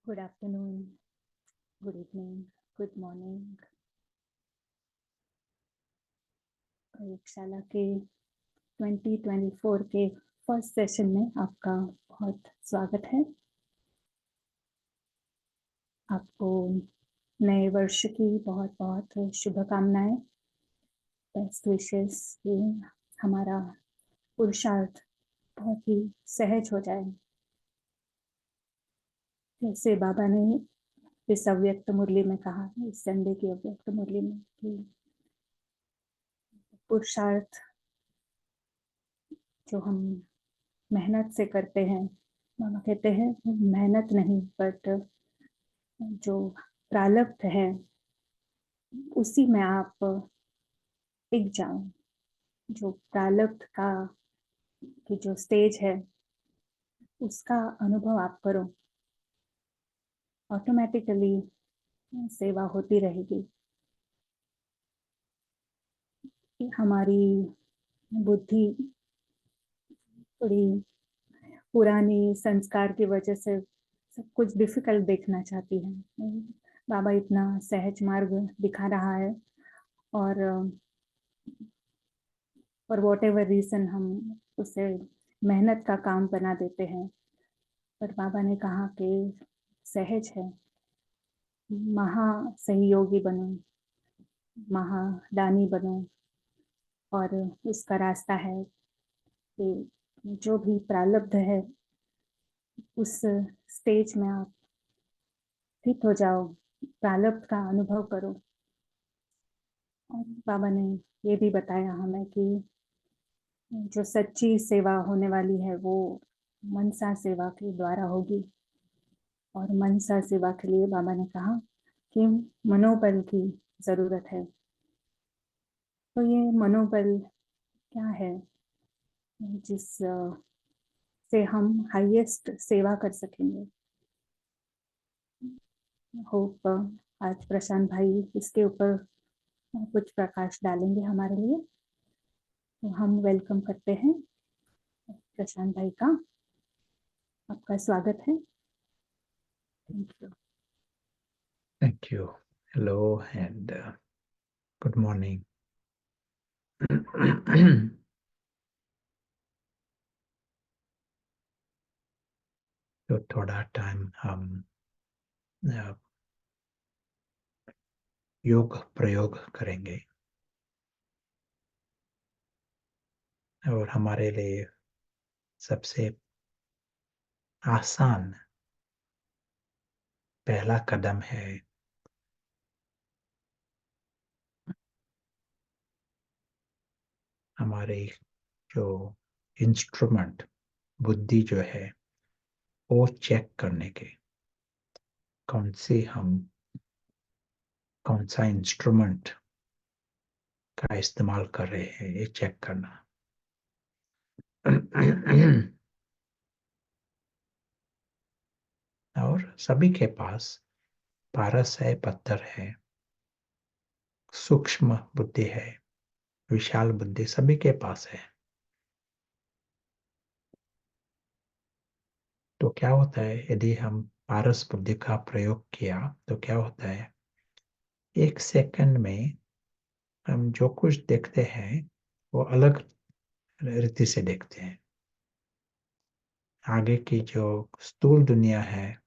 Good afternoon, good evening, good morning। प्रयोगशाला के 2024 के फर्स्ट सेशन में आपका बहुत स्वागत है। आपको नए वर्ष की बहुत बहुत शुभकामनाएं, बेस्ट विशेस कि हमारा पुरुषार्थ बहुत ही सहज हो जाए। जैसे बाबा ने इस अव्यक्त मुरली में कहा, इस संडे की अव्यक्त मुरली में, कि पुरुषार्थ जो हम मेहनत से करते हैं, मामा कहते हैं मेहनत नहीं बट जो प्रारब्ध है उसी में आप टिक जाओ। जो प्रारब्ध का की जो स्टेज है उसका अनुभव आप करो, ऑटोमेटिकली सेवा होती रहेगी। हमारी बुद्धि थोड़ी पुरानी संस्कार की वजह से सब कुछ डिफिकल्ट देखना चाहती है। बाबा इतना सहज मार्ग दिखा रहा है और फॉर वॉट एवर रीजन हम उसे मेहनत का काम बना देते हैं। पर बाबा ने कहा कि सहज है, महा सहयोगी बनो, महादानी बनो। और उसका रास्ता है कि जो भी प्रारब्ध है उस स्टेज में आप फिट हो जाओ, प्रारब्ध का अनुभव करो। और बाबा ने ये भी बताया हमें कि जो सच्ची सेवा होने वाली है वो मनसा सेवा के द्वारा होगी। और मनसा सेवा के लिए बाबा ने कहा कि मनोबल की जरूरत है। तो ये मनोबल क्या है जिस से हम हाईएस्ट सेवा कर सकेंगे। होप आज प्रशांत भाई इसके ऊपर कुछ प्रकाश डालेंगे हमारे लिए। तो हम वेलकम करते हैं प्रशांत भाई का। आपका स्वागत है। Thank you. Thank you. Hello and good morning. तो थोड़ा टाइम हम योग प्रयोग करेंगे और हमारे लिए सबसे आसान पहला कदम है हमारे जो इंस्ट्रूमेंट बुद्धि जो है वो चेक करने के, कौन सा इंस्ट्रूमेंट का इस्तेमाल कर रहे हैं ये चेक करना। और सभी के पास पारस है, पत्थर है, सूक्ष्म बुद्धि है, विशाल बुद्धि सभी के पास है। तो क्या होता है यदि हम पारस बुद्धि का प्रयोग किया तो क्या होता है, एक सेकंड में हम जो कुछ देखते हैं वो अलग रीति से देखते हैं। आगे की जो स्थूल दुनिया है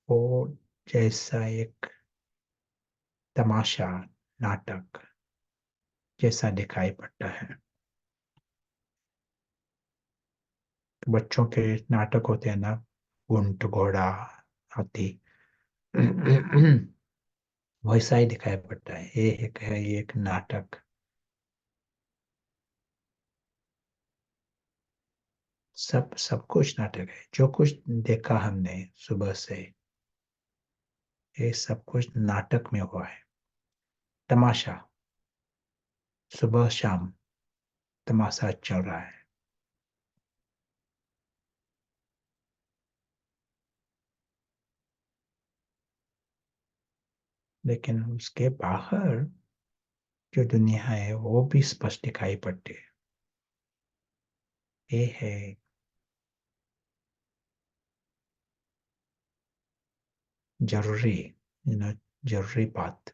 वो जैसा एक तमाशा, नाटक जैसा दिखाई पड़ता है। बच्चों के नाटक होते हैं ना, ऊंट, घोड़ा, हाथी, वैसा ही दिखाई पड़ता है। ये एक नाटक। सब कुछ नाटक है। जो कुछ देखा हमने सुबह से, ये सब कुछ नाटक में हुआ है। तमाशा, सुबह शाम तमाशा चल रहा है। लेकिन उसके बाहर जो दुनिया है वो भी स्पष्ट दिखाई पड़ती है। ये है जरूरी, जरूरी बात।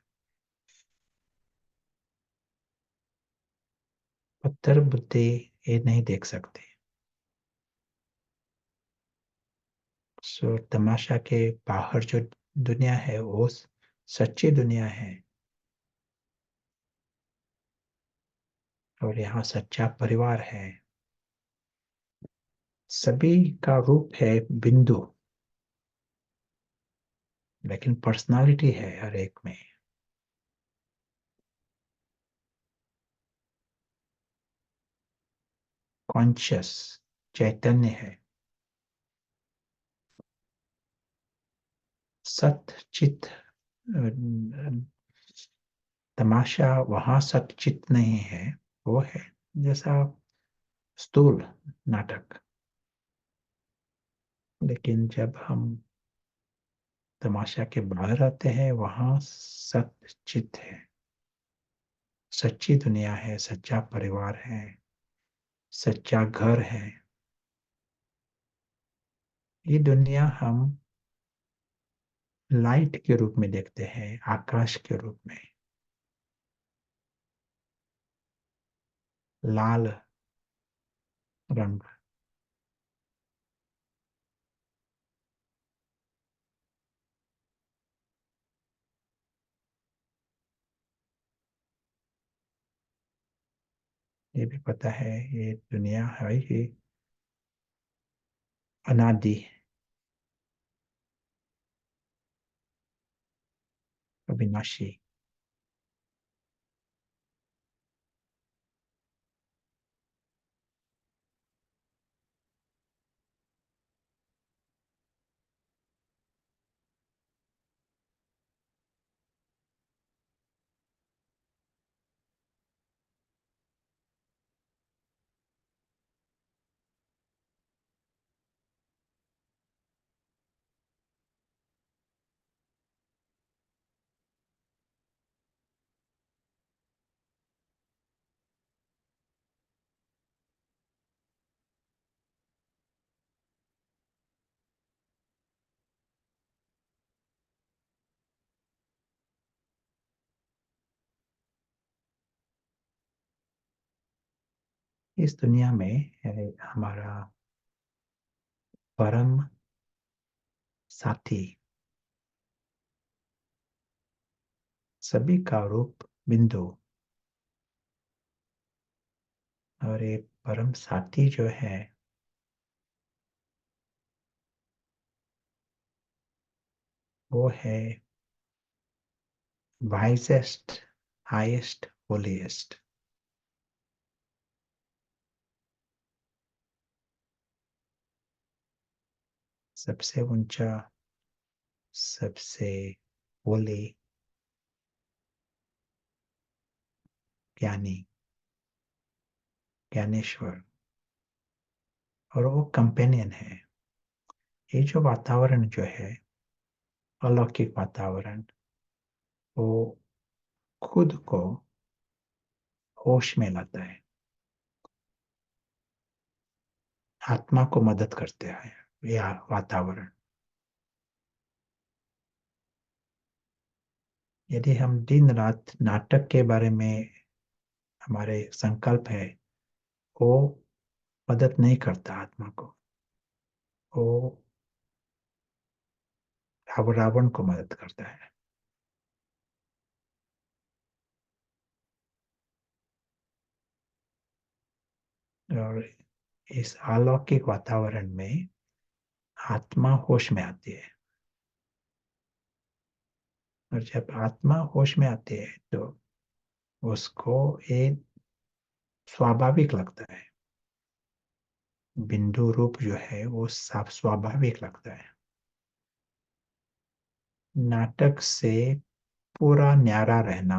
पत्थर बुद्धि ये नहीं देख सकते। सो तमाशा के बाहर जो दुनिया है वो सच्ची दुनिया है, और यहाँ सच्चा परिवार है। सभी का रूप है बिंदु, लेकिन पर्सनालिटी है हर एक में। कॉन्शियस चैतन्य है। सत चित तमाशा वहां सत चित नहीं है, वो है जैसा स्थूल नाटक। लेकिन जब हम तमाशा के बाहर आते हैं वहां सत चित है, सच्ची दुनिया है, सच्चा परिवार है, सच्चा घर है। ये दुनिया हम लाइट के रूप में देखते हैं, आकाश के रूप में, लाल रंग। ये भी पता है ये दुनिया है ही अनादि, अविनाशी। इस दुनिया में है हमारा परम साथी, सभी का रूप बिंदु। और ये परम साथी जो है वो है वाइजेस्ट, हाईएस्ट, होलीएस्ट। सबसे ऊंचा, सबसे होली, ज्ञानी, ज्ञानेश्वर। और वो कंपेनियन है। ये जो वातावरण जो है अलौकिक वातावरण, वो खुद को होश में लाता है, आत्मा को मदद करते हैं यह वातावरण। यदि हम दिन रात नाटक के बारे में हमारे संकल्प है, वो मदद नहीं करता आत्मा को, वो रावण को मदद करता है। और इस अलौकिक वातावरण में आत्मा होश में आती है। और जब आत्मा होश में आती है तो उसको एक स्वाभाविक लगता है, बिंदु रूप जो है वो साफ स्वाभाविक लगता है। नाटक से पूरा न्यारा रहना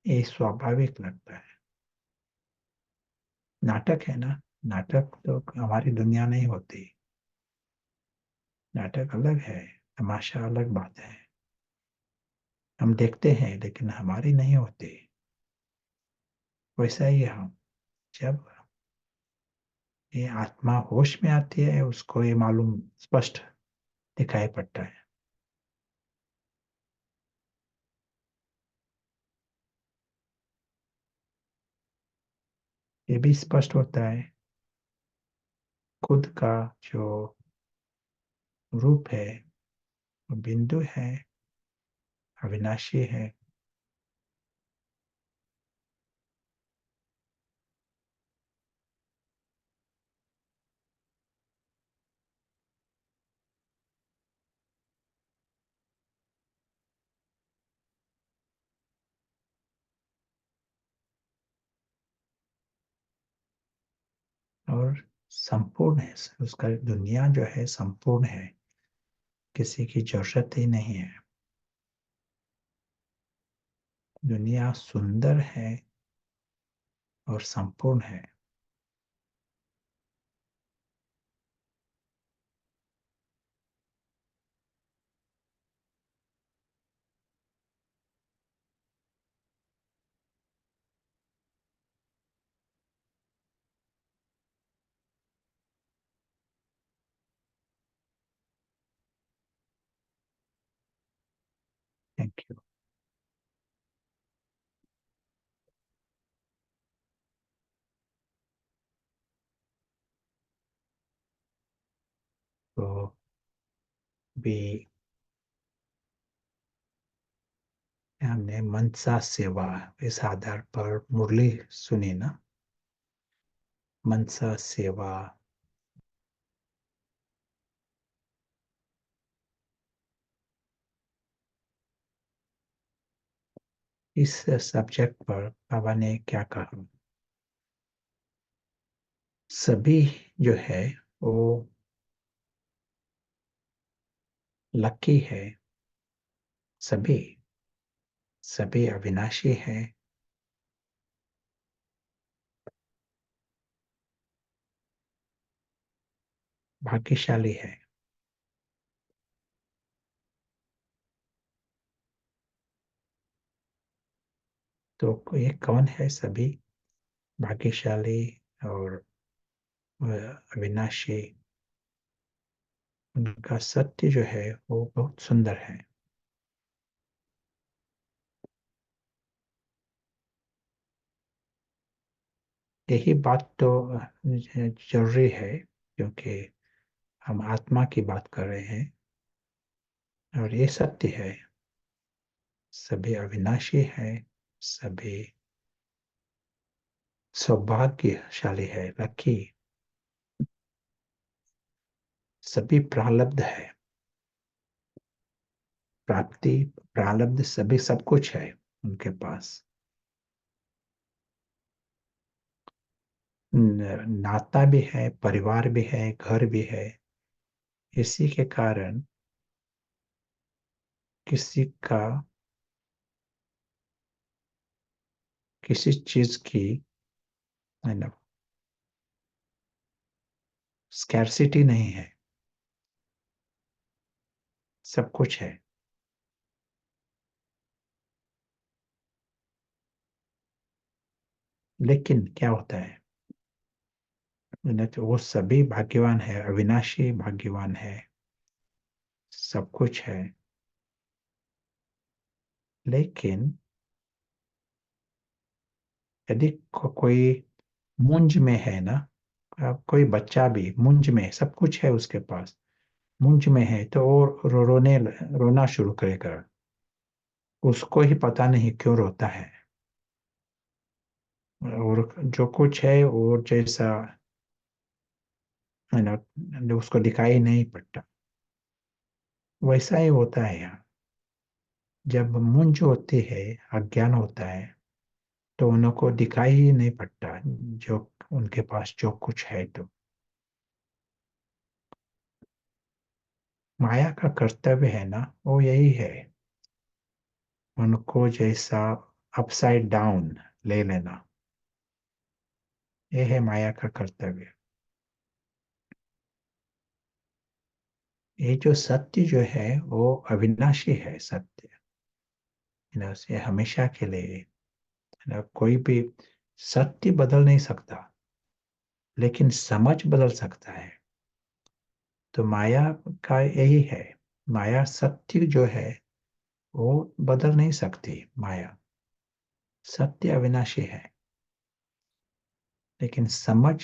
ये स्वाभाविक लगता है। नाटक है ना, नाटक तो हमारी दुनिया नहीं होती। नाटक अलग है, तमाशा अलग बात है। हम देखते हैं लेकिन हमारी नहीं होती। वैसा ही हम, जब ये आत्मा होश में आती है उसको ये मालूम स्पष्ट दिखाई पड़ता है। ये भी स्पष्ट होता है खुद का जो रूप है वो बिंदु है, अविनाशी है। और संपूर्ण है, उसका दुनिया जो है संपूर्ण है, किसी की जरूरत ही नहीं है। दुनिया सुंदर है और संपूर्ण है। Thank you. तो भी हमने मनसा सेवा इस आधार पर मुरली सुनी ना, मनसा सेवा। इस सब्जेक्ट पर बाबा ने क्या कहा? सभी जो है वो लकी है, सभी सभी अविनाशी है। भाग्यशाली है। तो ये कौन है सभी भाग्यशाली और अविनाशी? उनका सत्य जो है वो बहुत सुंदर है। यही बात तो जरूरी है, क्योंकि हम आत्मा की बात कर रहे हैं और ये सत्य है। सभी अविनाशी है, सभी सौभाग्यशाली है, लकी। सभी प्रारब्ध है, प्राप्ति, प्रारब्ध, सभी सब कुछ है उनके पास। नाता भी है, परिवार भी है, घर भी है। इसी के कारण किसी का किसी चीज की है ना स्कैर्सिटी नहीं है, सब कुछ है। लेकिन क्या होता है ना, तो वो सभी भाग्यवान है, अविनाशी भाग्यवान है, सब कुछ है। लेकिन यदि कोई मुंज में है ना, अब कोई बच्चा भी मुंज में, सब कुछ है उसके पास, मुंज में है, तो वो रोना शुरू करेगा। उसको ही पता नहीं क्यों रोता है। और जो कुछ है वो जैसा है ना उसको दिखाई नहीं पड़ता। वैसा ही होता है यहाँ। जब मुंज होती है, अज्ञान होता है, तो उनको दिखाई ही नहीं पड़ता जो उनके पास जो कुछ है। तो माया का कर्तव्य है ना, वो यही है, उनको जैसा अपसाइड डाउन ले लेना। ये है माया का कर्तव्य। ये जो सत्य जो है वो अविनाशी है, सत्य ना, उसे हमेशा के लिए ना, कोई भी सत्य बदल नहीं सकता, लेकिन समझ बदल सकता है। तो माया का यही है, माया सत्य जो है वो बदल नहीं सकती। माया सत्य अविनाशी है। लेकिन समझ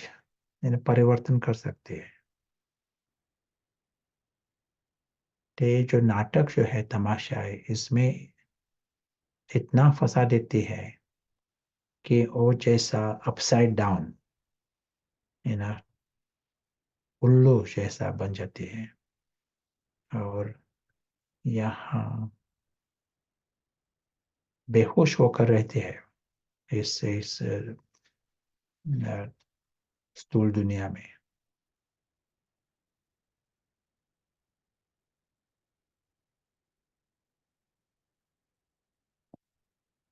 परिवर्तन कर सकती है। तो ये जो नाटक जो है, तमाशा है, इसमें इतना फंसा देती है कि वो जैसा अपसाइड डाउन, है ना, उल्लू जैसा बन जाती है। और यहाँ बेहोश होकर रहते हैं इस स्थूल दुनिया में।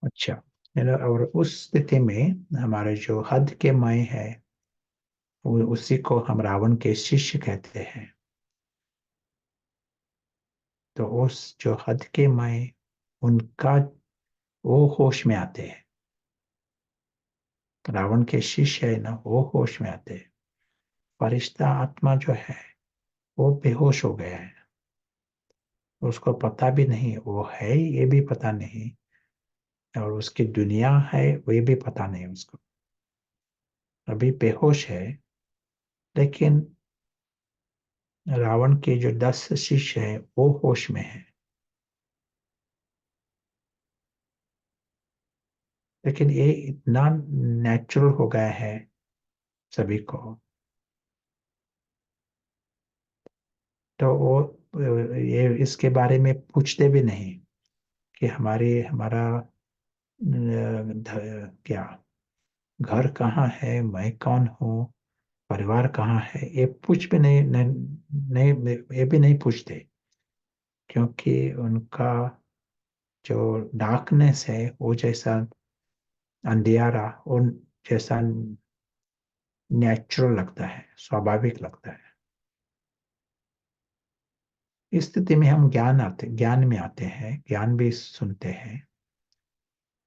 अच्छा, है ना। और उस स्थिति में हमारे जो हद के मय है, उसी को हम रावण के शिष्य कहते हैं। तो उस जो हद के मय, उनका वो होश में आते हैं। रावण के शिष्य है ना, वो होश में आते हैं। फरिश्ता आत्मा जो है, वो बेहोश हो गया है। उसको पता भी नहीं वो है, ये भी पता नहीं, और उसकी दुनिया है वो भी पता नहीं उसको। अभी बेहोश है। लेकिन रावण के जो 10 शिष्य हैं वो होश में है। लेकिन ये इतना नेचुरल हो गया है सभी को। तो वो ये इसके बारे में पूछते भी नहीं कि हमारा क्या घर कहाँ है, मैं कौन हूँ, परिवार कहाँ है, ये पूछ भी नहीं, ये भी नहीं पूछते। क्योंकि उनका जो डार्कनेस है, वो जैसा अंधियारा, उन जैसा नेचुरल लगता है, स्वाभाविक लगता है। इस स्थिति में हम ज्ञान में आते हैं, ज्ञान भी सुनते हैं।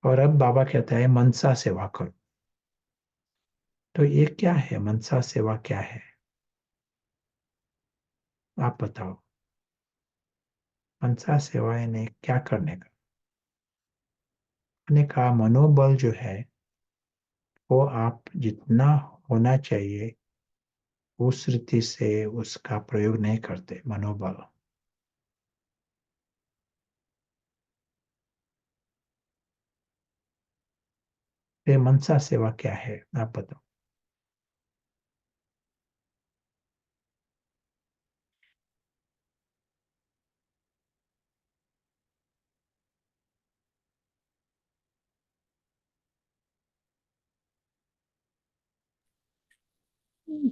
और अब बाबा कहता है मनसा सेवा करो। तो ये क्या है, मनसा सेवा क्या है? आप बताओ। मनसा सेवा यानी क्या करने का? करने का मनोबल जो है, वो आप जितना होना चाहिए उस रीति से उसका प्रयोग नहीं करते, मनोबल। ये मनसा सेवा क्या है, आप बताओ।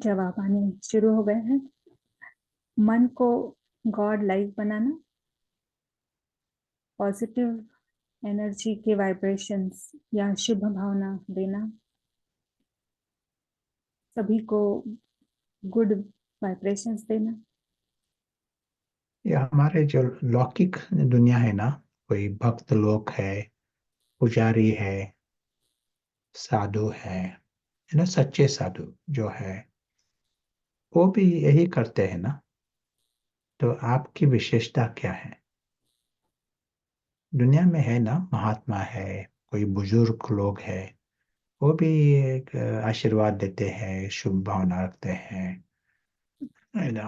जवाब आने शुरू हो गए हैं। मन को गॉड लाइक बनाना, पॉजिटिव एनर्जी के वाइब्रेशंस या शुभ भावना देना, सभी को गुड वाइब्रेशंस देना। ये हमारे जो लौकिक दुनिया है ना, कोई भक्त लोग है, पुजारी है, साधु है ना, सच्चे साधु जो है, वो भी यही करते हैं ना। तो आपकी विशेषता क्या है? दुनिया में है ना, महात्मा है, कोई बुजुर्ग लोग है, वो भी एक आशीर्वाद देते हैं, शुभ भावना रखते हैं, है ना,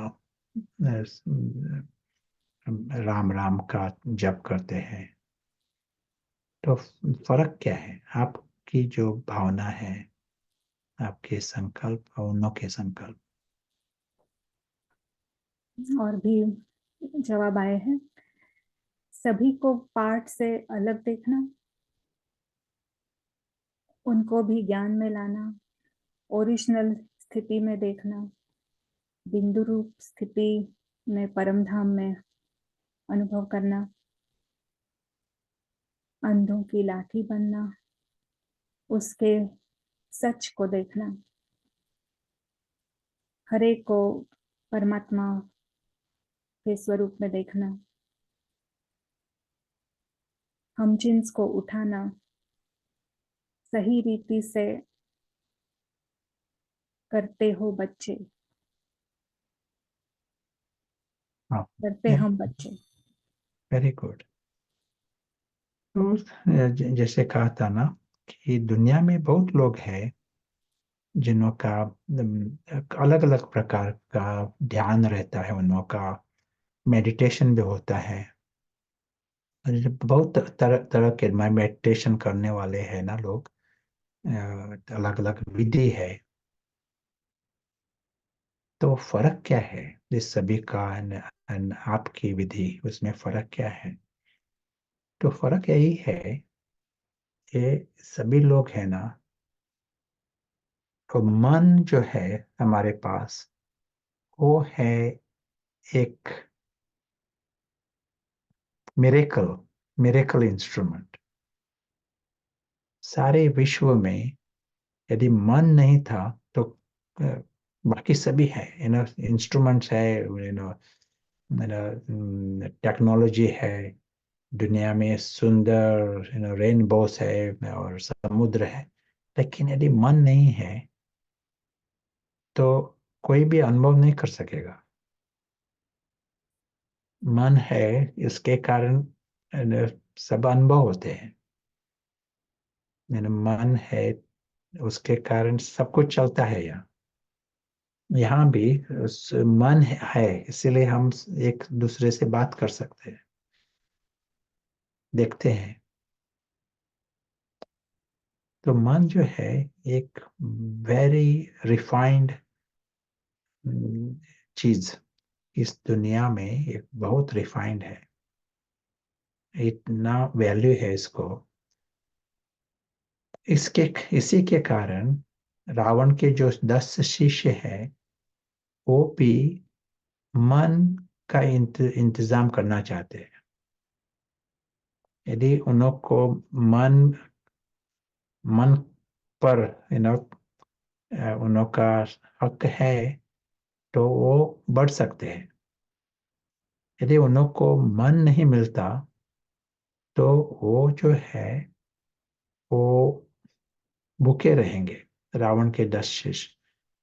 राम राम का जप करते हैं। तो फर्क क्या है? आपकी जो भावना है, आपके संकल्प और उनके के संकल्प। और भी जवाब आए हैं। सभी को पार्ट से अलग देखना, उनको भी ज्ञान में लाना, ओरिजिनल स्थिति में देखना, बिंदु रूप स्थिति में परम धाम में अनुभव करना, अंधों की लाठी बनना, उसके सच को देखना, हरे को परमात्मा के स्वरूप में देखना, हम जिन्स को उठाना, सही रीति से करते हो बच्चे, हाँ, करते हम बच्चे। Very good. तो जैसे कहा था ना कि दुनिया में बहुत लोग हैं जिनों का अलग अलग प्रकार का ध्यान रहता है, उनों का मेडिटेशन भी होता है। बहुत तरह तरह के मेडिटेशन करने वाले हैं ना लोग, अलग अलग विधि है। तो फर्क क्या है इस सभी का and आपकी विधि, उसमें फर्क क्या है? तो फर्क यही है कि सभी लोग हैं ना, तो मन जो है हमारे पास, वो है एक मिरेकल मिरेकल इंस्ट्रूमेंट। सारे विश्व में यदि मन नहीं था तो बाकी सभी है, इंस्ट्रूमेंट्स है, टेक्नोलॉजी है, दुनिया में सुंदर रेनबोस है और समुद्र है। लेकिन यदि मन नहीं है तो कोई भी अनुभव नहीं कर सकेगा। मन है, इसके कारण सब अनुभव होते हैं। मन है, उसके कारण सब कुछ चलता है। यहाँ भी मन है, इसीलिए हम एक दूसरे से बात कर सकते हैं, देखते हैं। तो मन जो है एक वेरी रिफाइंड चीज, इस दुनिया में एक बहुत रिफाइंड है, इतना वैल्यू है इसको। इसी के कारण रावण के जो 10 शिष्य हैं, वो भी मन का इंतजाम करना चाहते हैं। यदि उनको मन मन पर उनका हक है तो वो बढ़ सकते हैं। यदि उनको मन नहीं मिलता तो वो जो है वो भूखे रहेंगे। रावण के 10 शिष्य,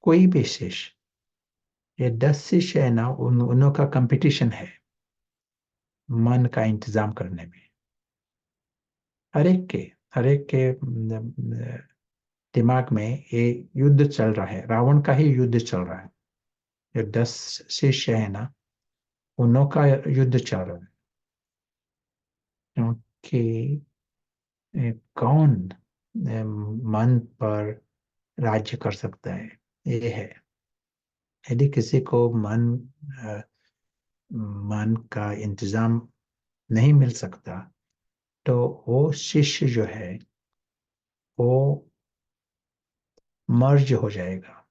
कोई भी शिष्य, ये 10 शिष्य है ना, उनका कंपटीशन है मन का इंतजाम करने में। हर एक के दिमाग में ये युद्ध चल रहा है, रावण का ही युद्ध चल रहा है। जो 10 शिष्य है ना, उनों का युद्ध चल रहा है। क्योंकि कौन मन पर राज्य कर सकता है, ये है। यदि किसी को मन का इंतजाम नहीं मिल सकता तो वो शिष्य जो है वो मर्ज हो जाएगा,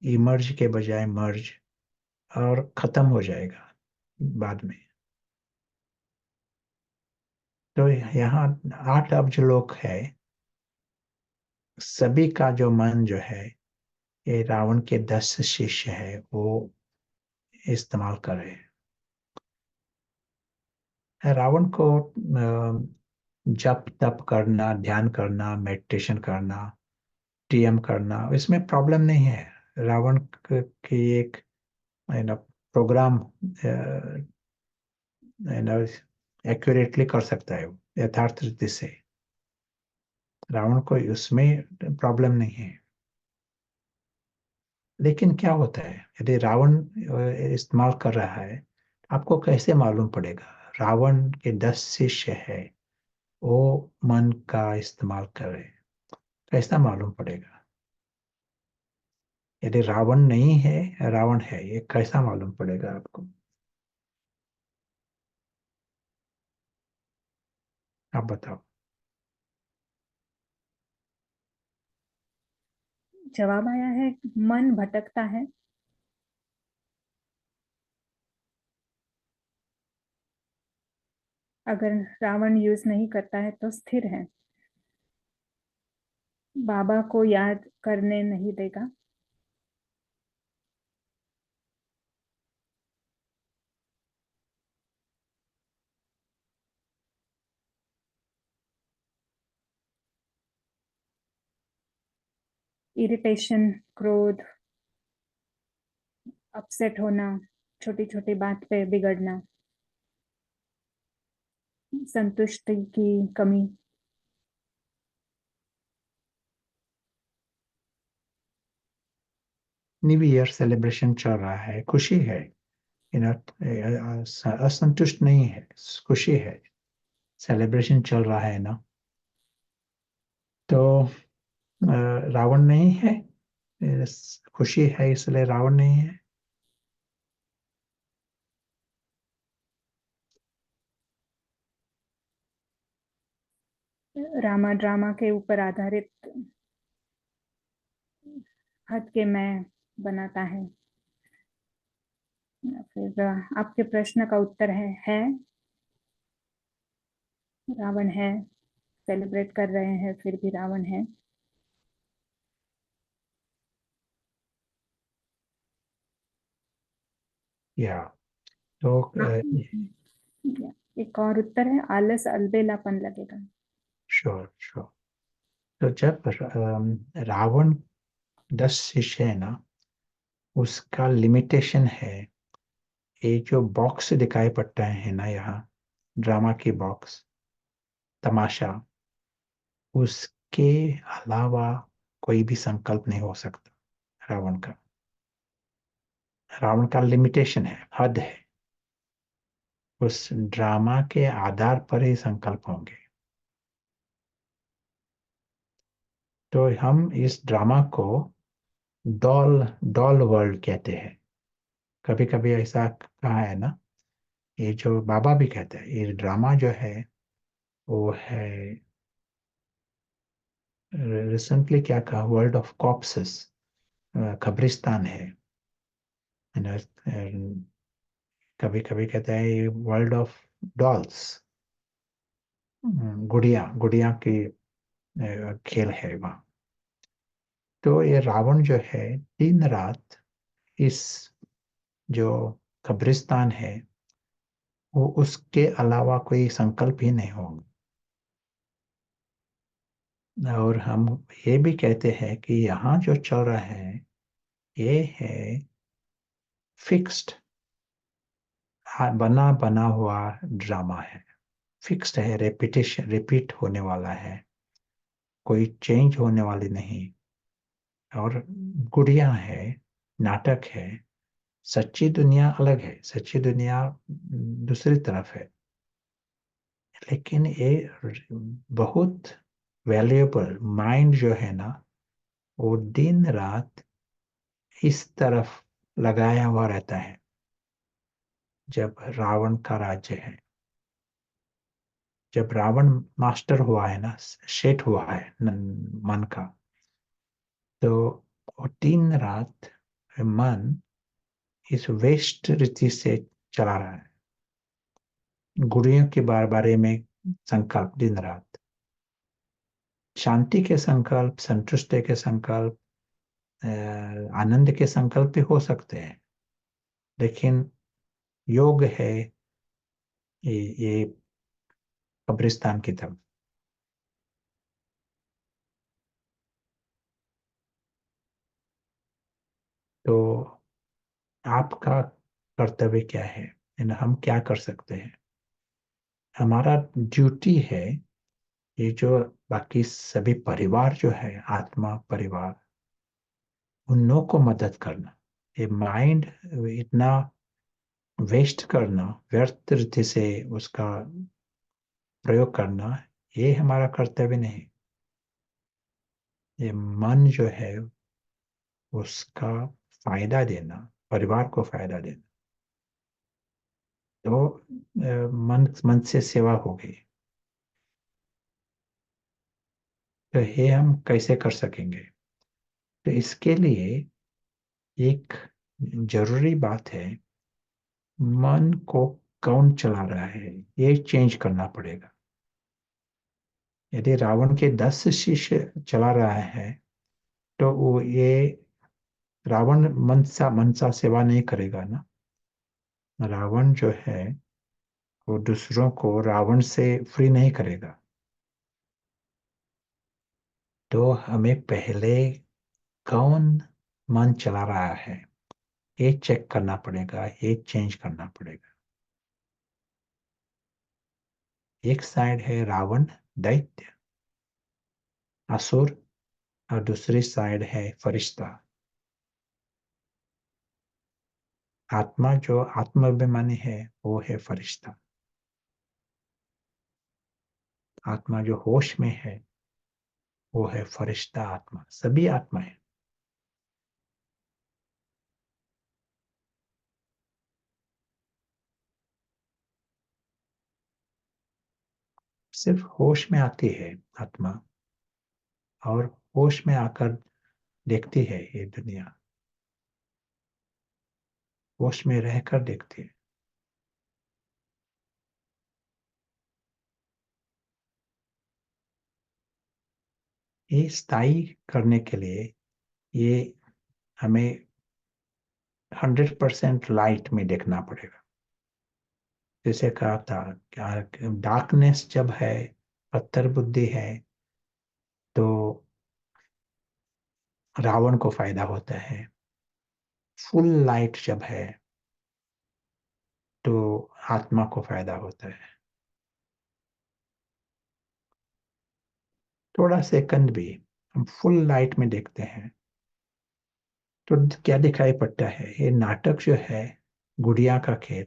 इमर्ज के बजाय मर्ज, और खत्म हो जाएगा बाद में। तो यहाँ 8 अब्ज लोग है, सभी का जो मन जो है, ये रावण के 10 शिष्य है वो इस्तेमाल कर रहे हैं। रावण को जप तप करना, ध्यान करना, मेडिटेशन करना, टीएम करना, इसमें प्रॉब्लम नहीं है। रावण की एक प्रोग्राम एक्यूरेटली कर सकता है, यथार्थ रीति से। रावण को उसमें प्रॉब्लम नहीं है। लेकिन क्या होता है यदि रावण इस्तेमाल कर रहा है, आपको कैसे मालूम पड़ेगा? रावण के 10 शिष्य है, वो मन का इस्तेमाल कर रहे हैं, कैसा मालूम पड़ेगा? यदि रावण नहीं है, रावण है, ये कैसा मालूम पड़ेगा आपको? आप बताओ। जवाब आया है, मन भटकता है। अगर रावण यूज नहीं करता है तो स्थिर है, बाबा को याद करने नहीं देगा। इरिटेशन, क्रोध, अपसेट होना, छोटी छोटी बात पे बिगड़ना, संतुष्टि की कमी, न्यू ईयर सेलिब्रेशन चल रहा है, खुशी है, असंतुष्ट नहीं है, खुशी है, सेलिब्रेशन चल रहा है ना। तो रावण नहीं है, खुशी है इसलिए रावण नहीं है। रामा ड्रामा के ऊपर आधारित हद के मैं बनाता है। फिर आपके प्रश्न का उत्तर है रावण है, सेलिब्रेट कर रहे हैं फिर भी रावण है। या तो एक और उत्तर है, आलस अलबेलापन लगेगा। Sure sure. तो जब रावण 10 शिष्य है ना, उसका लिमिटेशन है, ये जो बॉक्स दिखाई पड़ता है ना यहाँ, ड्रामा की बॉक्स, तमाशा, उसके अलावा कोई भी संकल्प नहीं हो सकता रावण का। रावण का लिमिटेशन है, हद है, उस ड्रामा के आधार पर ही संकल्प होंगे। तो हम इस ड्रामा को डॉल डॉल वर्ल्ड कहते हैं। कभी कभी ऐसा कहा है ना, ये जो बाबा भी कहते हैं, ये ड्रामा जो है वो है, रिसेंटली क्या कहा, वर्ल्ड ऑफ कॉप्सेस, कब्रिस्तान है। कभी कभी कहते हैं ये वर्ल्ड ऑफ डॉल्स, गुड़िया गुड़िया की खेल है वहाँ। तो ये रावण जो है दिन रात इस जो कब्रिस्तान है, वो उसके अलावा कोई संकल्प ही नहीं होगा। और हम ये भी कहते हैं कि यहाँ जो चल रहा है ये है फिक्स्ड, बना बना हुआ ड्रामा है, फिक्स्ड है, रेपिटेशन, रिपीट होने वाला है, कोई चेंज होने वाली नहीं। और गुड़िया है, नाटक है, सच्ची दुनिया अलग है, सच्ची दुनिया दूसरी तरफ है। लेकिन ये बहुत वैल्यूएबल माइंड जो है ना, वो दिन रात इस तरफ लगाया हुआ रहता है। जब रावण का राज्य है, जब रावण मास्टर हुआ है ना, सेट हुआ है मन का, तो वो दिन रात मन इस वेस्ट रीति से चला रहा है, गुड़ियों के बारे में संकल्प दिन रात, शांति के संकल्प, संतुष्टि के संकल्प, आनंद के संकल्प भी हो सकते हैं, लेकिन योग है ये कब्रिस्तान की तरफ। तो आपका कर्तव्य क्या है, हम क्या कर सकते हैं? हमारा ड्यूटी है, ये जो बाकी सभी परिवार जो है, आत्मा परिवार, उन लोगों को मदद करना। ये माइंड इतना वेस्ट करना, व्यर्थ रीति से उसका प्रयोग करना, ये हमारा कर्तव्य नहीं। ये मन जो है उसका फायदा देना, परिवार को फायदा देना, तो मन मन से सेवा हो गई। तो ये हम कैसे कर सकेंगे? तो इसके लिए एक जरूरी बात है, मन को कौन चला रहा है ये चेंज करना पड़ेगा। यदि रावण के 10 शिष्य चला रहा है, तो वो ये रावण मनसा सेवा नहीं करेगा ना। रावण जो है वो दूसरों को रावण से फ्री नहीं करेगा। तो हमें पहले कौन मन चला रहा है ये चेक करना पड़ेगा, ये चेंज करना पड़ेगा। एक साइड है रावण, दैत्य, असुर, और दूसरी साइड है फरिश्ता, आत्मा जो आत्माभिमानी है वो है फरिश्ता। आत्मा जो होश में है वो है फरिश्ता आत्मा। सभी आत्मा है। सिर्फ होश में आती है आत्मा, और होश में आकर देखती है ये दुनिया, होश में रहकर देखती है। ये स्थायी करने के लिए ये हमें 100% लाइट में देखना पड़ेगा। जैसे कहा था, डार्कनेस जब है, पत्थर बुद्धि है, तो रावण को फायदा होता है। फुल लाइट जब है तो आत्मा को फायदा होता है। थोड़ा सेकंड भी हम फुल लाइट में देखते हैं तो क्या दिखाई पड़ता है? ये नाटक जो है, गुड़िया का खेल,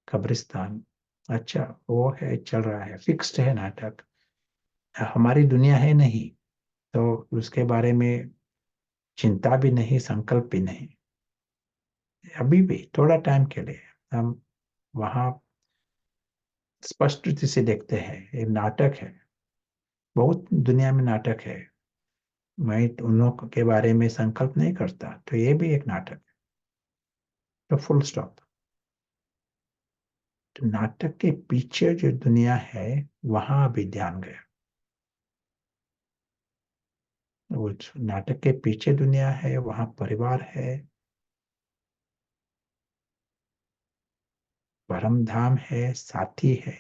कब्रिस्तान, अच्छा वो है, चल रहा है, फिक्स्ड है नाटक, हमारी दुनिया है नहीं, तो उसके बारे में चिंता भी नहीं, संकल्प भी नहीं। अभी भी थोड़ा टाइम के लिए हम वहां स्पष्ट रूप से देखते हैं ये नाटक है। बहुत दुनिया में नाटक है, मैं उन लोग के बारे में संकल्प नहीं करता, तो ये भी एक नाटक है। तो फुल स्टॉप। तो नाटक के पीछे जो दुनिया है वहां अभी ध्यान गया। वो नाटक के पीछे दुनिया है, वहां परिवार है, परम धाम है, साथी है,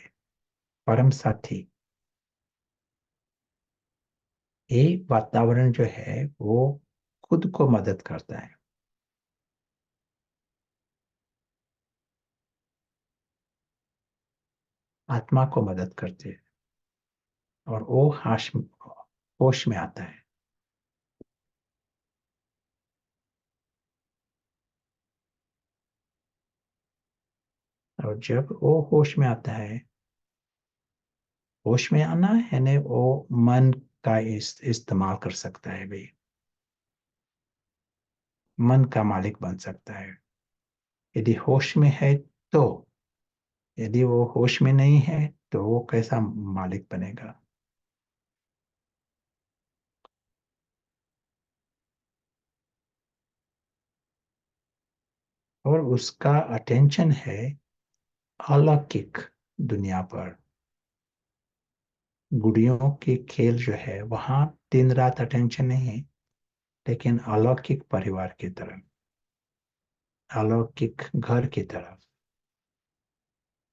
परम साथी। ये वातावरण जो है वो खुद को मदद करता है। आत्मा को मदद करते हैं, और वो होश में आता है। और जब वो होश में आता है, होश में आना है ना, वो मन का इस्तेमाल कर सकता है भाई, मन का मालिक बन सकता है। यदि होश में है तो, यदि वो होश में नहीं है तो वो कैसा मालिक बनेगा? और उसका अटेंशन है अलौकिक दुनिया पर। गुड़ियों की खेल जो है वहां दिन रात अटेंशन नहीं है, लेकिन अलौकिक परिवार की तरफ, अलौकिक घर की तरफ,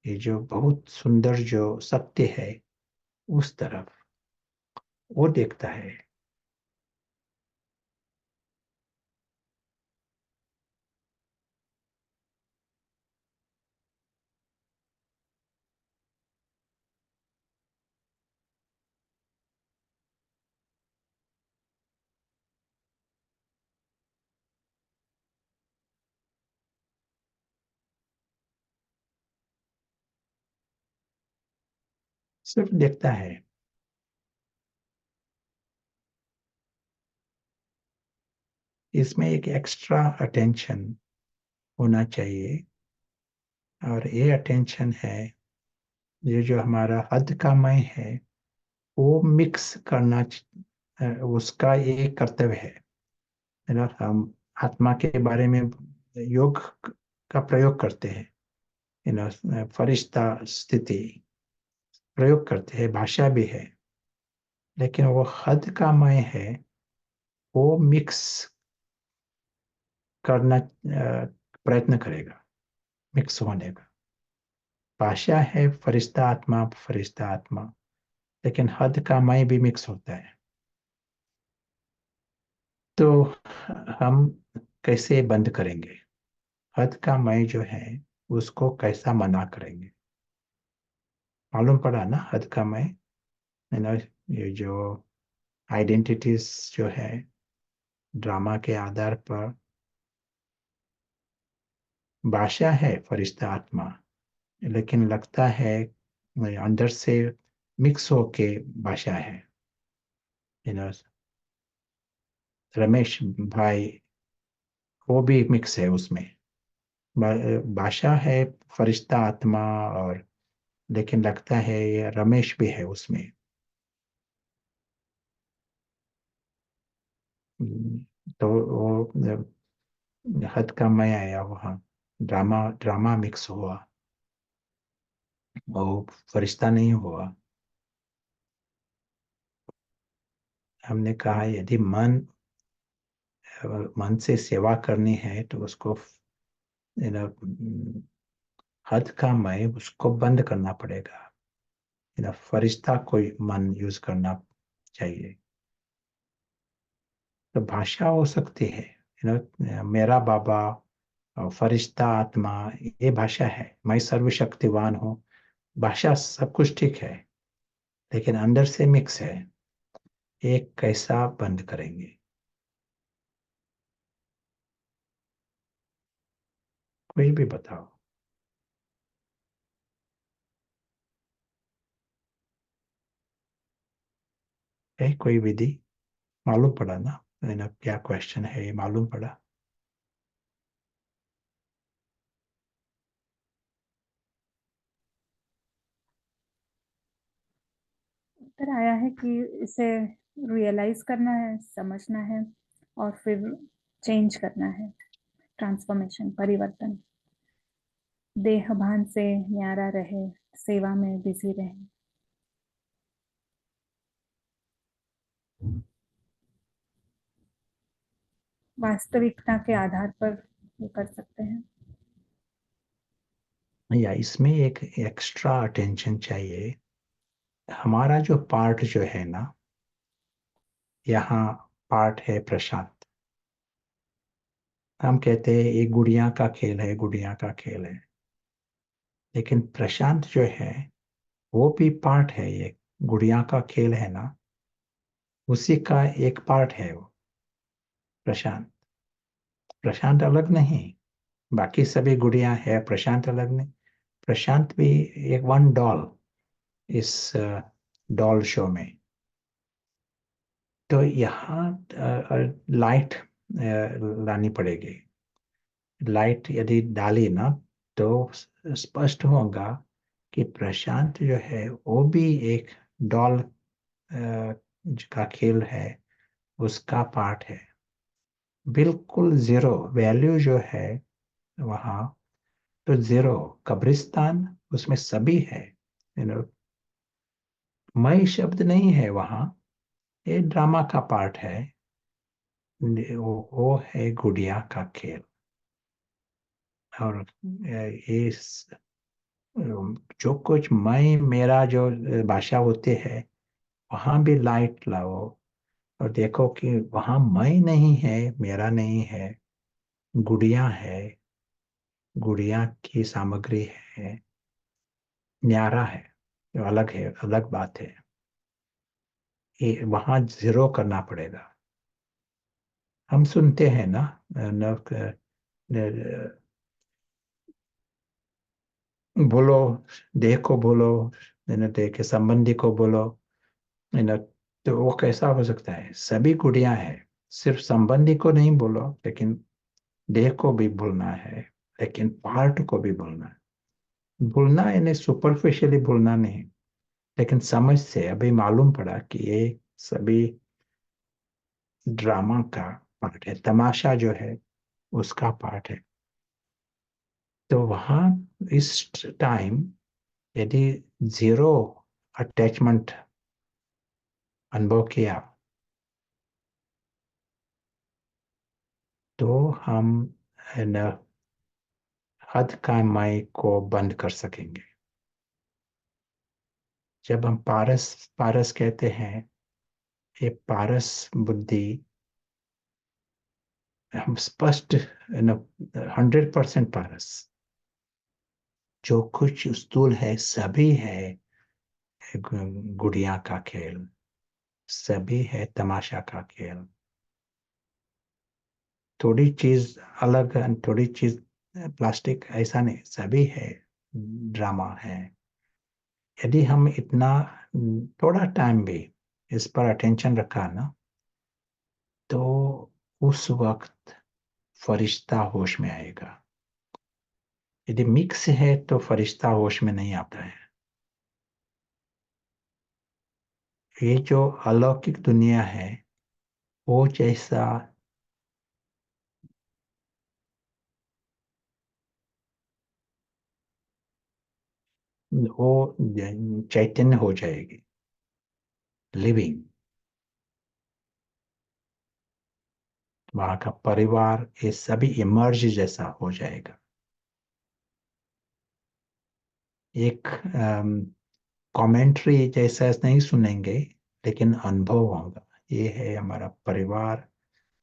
ये जो बहुत सुंदर जो सत्य है उस तरफ वो देखता है। सिर्फ देखता है। इसमें एक एक्स्ट्रा अटेंशन होना चाहिए, और ये अटेंशन है, ये जो हमारा हद का मैं है वो मिक्स करना, उसका ये कर्तव्य है ना। हम आत्मा के बारे में योग का प्रयोग करते हैं, यू नो, फरिश्ता स्थिति प्रयोग करते हैं, भाषा भी है, लेकिन वो हद का मैं है, वो मिक्स करना प्रयत्न करेगा, मिक्स होने का। भाषा है फरिश्ता आत्मा, लेकिन हद का मैं भी मिक्स होता है। तो हम कैसे बंद करेंगे? हद का मैं जो है उसको कैसा मना करेंगे? मालूम पड़ा ना, हद का मैं, है ना। ये जो आइडेंटिटीज जो है ड्रामा के आधार पर भाषा है फरिश्ता आत्मा, लेकिन लगता है अंदर से मिक्स होके भाषा है। रमेश भाई वो भी मिक्स है उसमें। भाषा है फरिश्ता आत्मा, और लेकिन लगता है ये रमेश भी है उसमें। तो वो हद का मैं आया वहाँ, ड्रामा ड्रामा मिक्स हुआ, वो फरिश्ता नहीं हुआ। हमने कहा यदि मन से सेवा करनी है तो उसको हद का मैं उसको बंद करना पड़ेगा। फरिश्ता कोई मन यूज करना चाहिए। तो भाषा हो सकती है, मेरा बाबा और फरिश्ता आत्मा, ये भाषा है। मैं सर्वशक्तिवान हूँ, भाषा सब कुछ ठीक है, लेकिन अंदर से मिक्स है। एक कैसा बंद करेंगे? कोई भी बताओ। है कोई विधि? मालूम पड़ा ना, क्या क्वेश्चन है ये मालूम पड़ा? उत्तर आया है कि इसे रियलाइज करना है, समझना है और फिर चेंज करना है। ट्रांसफॉर्मेशन, परिवर्तन। देह भान से न्यारा रहे, सेवा में बिजी रहे। वास्तविकता के आधार पर ये कर सकते हैं। या इसमें एक एक्स्ट्रा अटेंशन चाहिए। हमारा जो पार्ट जो है ना, यहाँ पार्ट है प्रशांत। हम कहते हैं ये गुड़िया का खेल है, गुड़िया का खेल है, लेकिन प्रशांत जो है वो भी पार्ट है। ये गुड़िया का खेल है ना, उसी का एक पार्ट है वो प्रशांत। प्रशांत अलग नहीं, बाकी सभी गुड़िया है, प्रशांत अलग नहीं। प्रशांत भी एक वन डॉल इस डॉल शो में। तो यहाँ लाइट लानी पड़ेगी। लाइट यदि डाली ना, तो स्पष्ट होगा कि प्रशांत जो है वो भी एक डॉल का खेल है, उसका पार्ट है। बिल्कुल जीरो वैल्यू जो है वहाँ, तो जीरो कब्रिस्तान, उसमें सभी है। मैं शब्द नहीं है वहाँ, ये ड्रामा का पार्ट है। वो है गुड़िया का खेल। और ये जो कुछ मैं मेरा जो भाषा होती है, वहां भी लाइट लाओ और देखो कि वहां मैं नहीं है, मेरा नहीं है, गुड़िया है। गुड़िया की सामग्री है, न्यारा है, जो अलग है, अलग बात है। ये वहां जीरो करना पड़ेगा। हम सुनते हैं ना, बोलो, देह को बोलो, देह के संबंधी को बोलो, है ना। तो वो कैसा हो सकता है? सभी गुड़िया है, सिर्फ संबंधी को नहीं बोलो, लेकिन देह को भी भूलना है, लेकिन पार्ट को भी भूलना है। भूलना यानी सुपरफिशियली भूलना नहीं, लेकिन समझ से अभी मालूम पड़ा कि ये सभी ड्रामा का पार्ट है, तमाशा जो है उसका पार्ट है। तो वहां इस टाइम यदि जीरो अटैचमेंट अनुभव किया, तो हम न हद का मैं को बंद कर सकेंगे। जब हम पारस पारस कहते हैं, ये पारस बुद्धि, हम स्पष्ट 100% पारस, जो कुछ स्थूल है सभी है गुड़िया का खेल, सभी है तमाशा का खेल। थोड़ी चीज अलग, थोड़ी चीज प्लास्टिक ऐसा नहीं, सभी है, ड्रामा है। यदि हम इतना थोड़ा टाइम भी इस पर अटेंशन रखा ना, तो उस वक्त फरिश्ता होश में आएगा। यदि मिक्स है तो फरिश्ता होश में नहीं आता है। ये जो अलौकिक दुनिया है, वो जैसा वो चैतन्य हो जाएगी, लिविंग। वहां का परिवार ये सभी इमर्ज जैसा हो जाएगा। एक कमेंट्री जैसा नहीं सुनेंगे, लेकिन अनुभव होगा। ये है हमारा परिवार,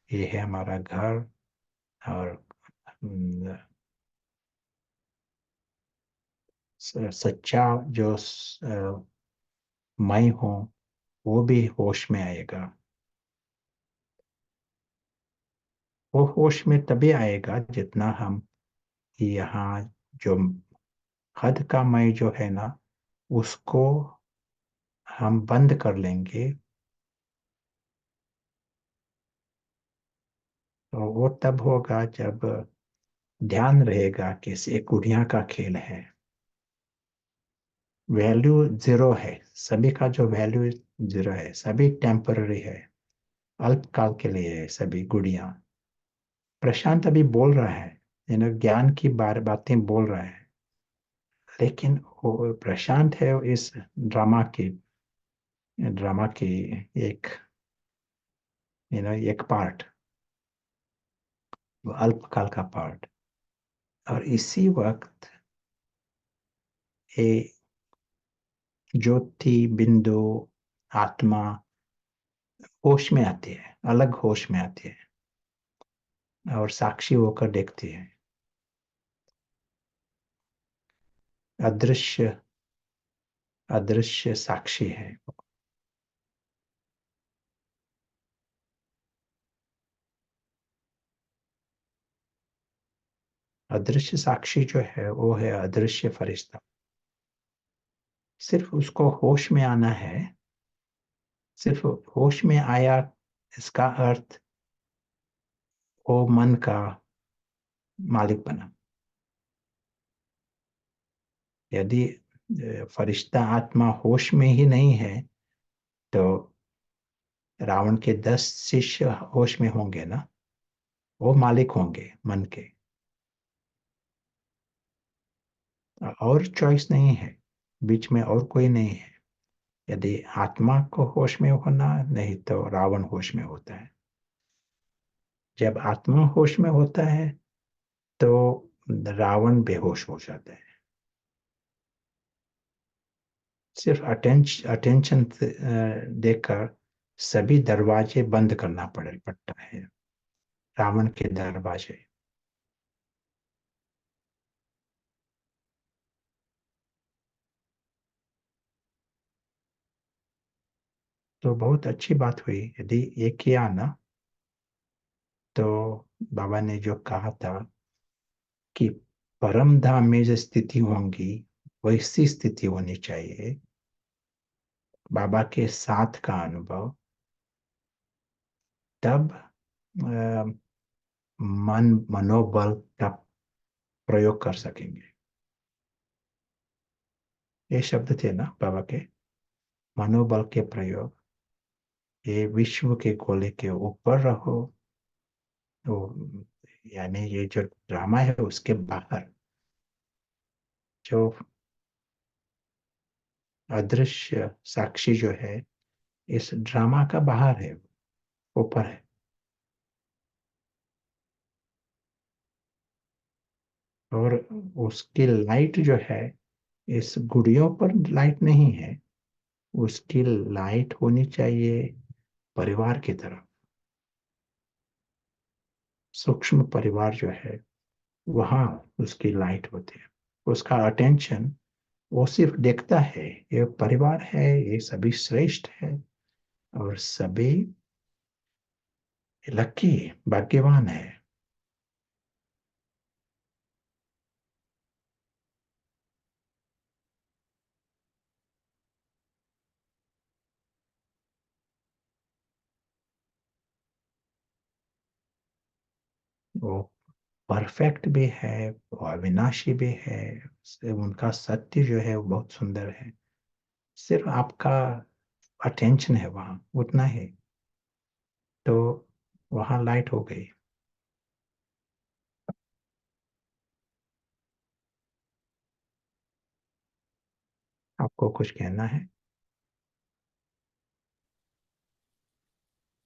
ये है हमारा घर। और सच्चा जो मैं हूँ, वो भी होश में आएगा। वो होश में तभी आएगा जितना हम यहाँ जो हद का मैं जो है ना, उसको हम बंद कर लेंगे। तो वो तब होगा जब ध्यान रहेगा कि एक गुड़िया का खेल है। वैल्यू जीरो है, सभी का जो वैल्यू जीरो है, सभी टेम्पररी है, अल्पकाल के लिए है सभी गुड़िया। प्रशांत अभी बोल रहा है, ज्ञान की बातें बोल रहा है, लेकिन वो प्रशांत है इस ड्रामा की एक एक पार्ट, अल्पकाल का पार्ट। और इसी वक्त ये ज्योति बिंदु आत्मा होश में आती है, अलग होश में आती है और साक्षी होकर देखती है। अदृश्य अदृश्य साक्षी है। अदृश्य साक्षी जो है वो है अदृश्य फरिश्ता। सिर्फ उसको होश में आना है। सिर्फ होश में आया, इसका अर्थ वो मन का मालिक बना। यदि फरिश्ता आत्मा होश में ही नहीं है, तो रावण के 10 शिष्य होश में होंगे ना, वो मालिक होंगे मन के। और चॉइस नहीं है, बीच में और कोई नहीं है। यदि आत्मा को होश में होना, नहीं तो रावण होश में होता है। जब आत्मा होश में होता है तो रावण बेहोश हो जाता है। सिर्फ अटेंशन देकर सभी दरवाजे बंद करना पड़ता है, रावण के दरवाजे। तो बहुत अच्छी बात हुई यदि ये किया ना। तो बाबा ने जो कहा था कि परम धाम में जो स्थिति होंगी, वैसी स्थिति होनी चाहिए। बाबा के साथ का अनुभव, तब मन मनोबल का प्रयोग कर सकेंगे। ये शब्द थे ना बाबा के, मनोबल के प्रयोग। ये विश्व के गोले के ऊपर रहो, तो यानी ये जो ड्रामा है उसके बाहर, जो अदृश्य साक्षी जो है इस ड्रामा का बाहर है, ऊपर है। और उसकी लाइट जो है, इस गुड़ियों पर लाइट नहीं है, उसकी लाइट होनी चाहिए परिवार की तरफ। सूक्ष्म परिवार जो है, वहां उसकी लाइट होती है। उसका अटेंशन, वो सिर्फ देखता है ये परिवार है, ये सभी श्रेष्ठ है, और सभी लकी भाग्यवान है। वो परफेक्ट भी है, वो अविनाशी भी है, उनका सत्य जो है वो बहुत सुंदर है। सिर्फ आपका अटेंशन है वहां, उतना ही, तो वहां लाइट हो गई। आपको कुछ कहना है?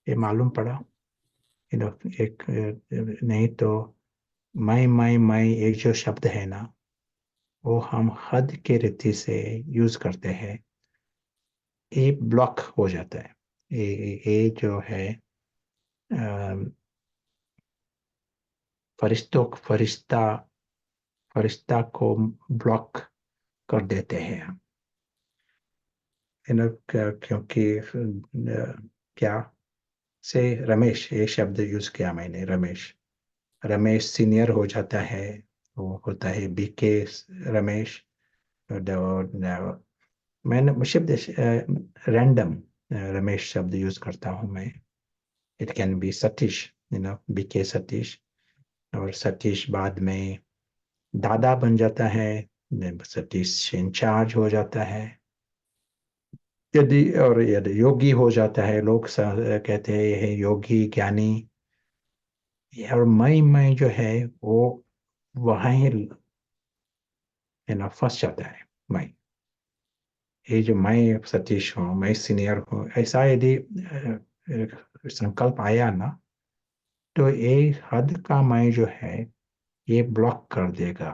ये मालूम पड़ा? एक नहीं तो मैं एक जो शब्द है ना, वो हम हद के रीति से यूज करते हैं, ये ब्लॉक हो जाता है। ये जो है फरिश्ता फरिश्ता को ब्लॉक कर देते हैं हम। क्योंकि क्या से रमेश, ये शब्द यूज किया मैंने, रमेश। रमेश सीनियर हो जाता है, वो होता है बीके रमेश। मैंने शब्द रैंडम रमेश शब्द यूज करता हूँ मैं। It can be Satish, BK Satish, और सतीश बाद में दादा बन जाता है, सतीश इंचार्ज हो जाता है। यदि योगी हो जाता है, लोग कहते हैं ये योगी ज्ञानी। और मैं जो है वो वहां ही फंस जाता है। मैं, ये जो मैं सतीश हूँ, मैं सीनियर हूँ, ऐसा यदि संकल्प आया ना, तो ये हद का मैं जो है ये ब्लॉक कर देगा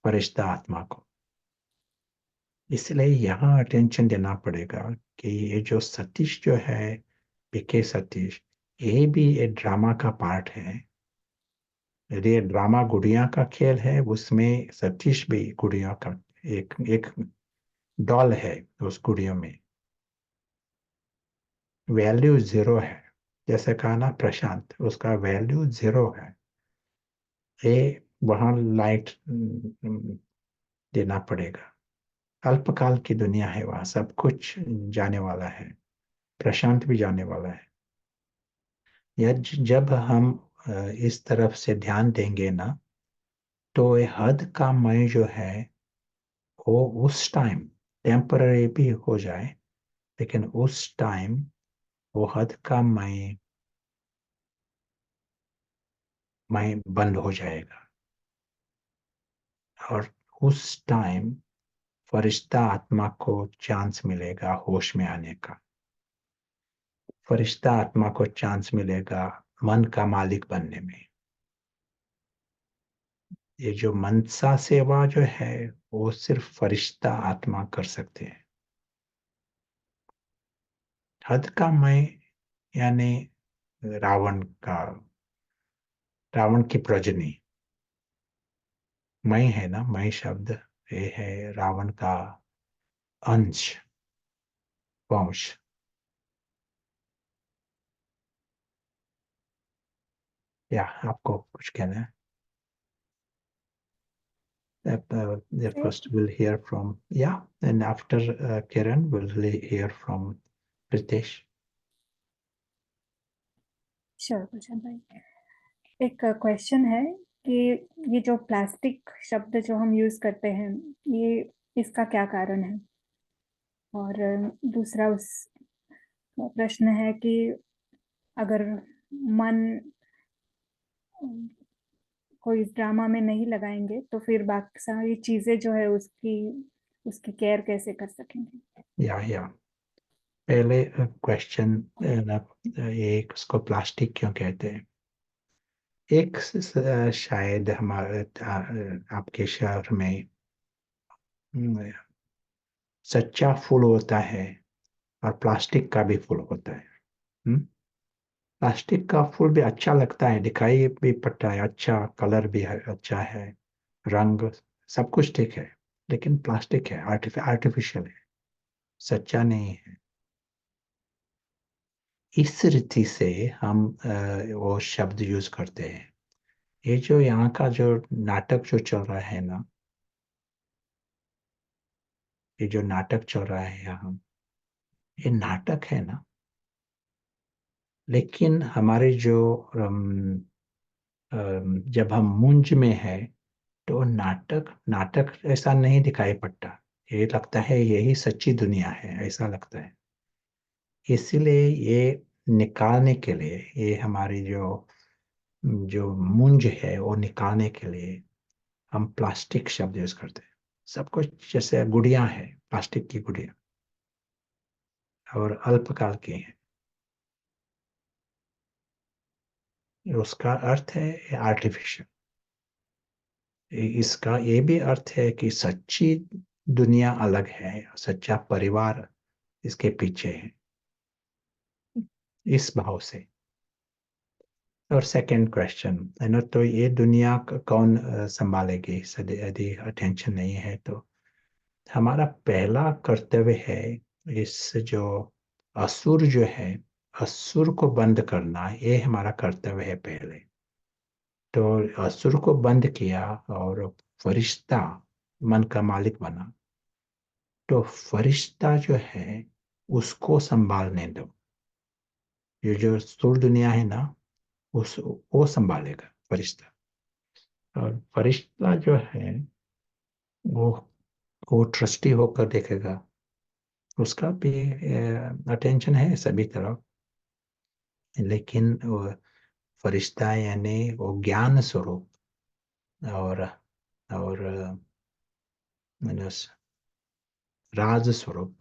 फरिश्ता आत्मा को। इसलिए यहाँ अटेंशन देना पड़ेगा कि ये जो सतीश जो है, पीके सतीश, ये भी एक ड्रामा का पार्ट है। यदि ये ड्रामा गुड़िया का खेल है, उसमें सतीश भी गुड़िया का एक एक डॉल है। उस गुड़िया में वैल्यू जीरो है। जैसे कहा ना प्रशांत, उसका वैल्यू जीरो है। ये वहां लाइट देना पड़ेगा। अल्पकाल की दुनिया है, वहां सब कुछ जाने वाला है, प्रशांत भी जाने वाला है। या जब हम इस तरफ से ध्यान देंगे ना, तो ये हद का मैं जो है वो उस टाइम टेम्पररी भी हो जाए, लेकिन उस टाइम वो हद का मैं बंद हो जाएगा। और उस टाइम फरिश्ता आत्मा को चांस मिलेगा होश में आने का। फरिश्ता आत्मा को चांस मिलेगा मन का मालिक बनने में। ये जो मनसा सेवा जो है वो सिर्फ फरिश्ता आत्मा कर सकते हैं। हद का मैं यानी रावण का, रावण की प्रजनी मैं है ना, मैं शब्द ये है रावण का अंश, वंश। या आपको कुछ कहना है? से First we'll hear from, yeah, and after Kiran we'll hear from Pritesh. Sure Gulshan भाई, एक क्वेश्चन है कि ये जो प्लास्टिक शब्द जो हम यूज करते हैं, ये इसका क्या कारण है? और दूसरा उस प्रश्न है कि अगर मन को इस ड्रामा में नहीं लगाएंगे तो फिर बाकी सारी चीजें जो है उसकी उसकी केयर कैसे कर सकेंगे? या पहले क्वेश्चन, ये उसको प्लास्टिक क्यों कहते हैं? एक शायद हमारे आपके शहर में सच्चा फूल होता है और प्लास्टिक का भी फूल होता है। हम्म? प्लास्टिक का फूल भी अच्छा लगता है, दिखाई भी पड़ता है अच्छा, कलर भी है, अच्छा है, रंग सब कुछ ठीक है, लेकिन प्लास्टिक है, आर्टिफिशियल है, सच्चा नहीं है। इस रीति से हम वो शब्द यूज करते हैं। ये जो यहाँ का जो नाटक जो चल रहा है ना, ये जो नाटक चल रहा है यहाँ, ये नाटक है ना, लेकिन हमारे जो जब हम मुंज में है तो नाटक नाटक ऐसा नहीं दिखाई पड़ता, ये लगता है यही सच्ची दुनिया है, ऐसा लगता है। इसीलिए ये निकालने के लिए, ये हमारी जो जो मुंज है वो निकालने के लिए हम प्लास्टिक शब्द यूज करते हैं। सब कुछ जैसे गुड़िया है, प्लास्टिक की गुड़िया, और अल्पकाल की है। उसका अर्थ है आर्टिफिशियल। इसका ये भी अर्थ है कि सच्ची दुनिया अलग है, सच्चा परिवार इसके पीछे है, इस भाव से। और सेकंड क्वेश्चन है ना, तो ये दुनिया कौन संभालेगी यदि अटेंशन नहीं है तो? हमारा पहला कर्तव्य है इस जो असुर जो है, असुर को बंद करना, ये हमारा कर्तव्य है पहले। तो असुर को बंद किया और फरिश्ता मन का मालिक बना, तो फरिश्ता जो है उसको संभालने दो। ये जो स्थूल दुनिया है ना, उस वो संभालेगा फरिश्ता। और फरिश्ता जो है वो वो ट्रस्टी होकर देखेगा, उसका भी अटेंशन है सभी तरफ, लेकिन वो फरिश्ता यानी वो ज्ञान स्वरूप और राज स्वरूप,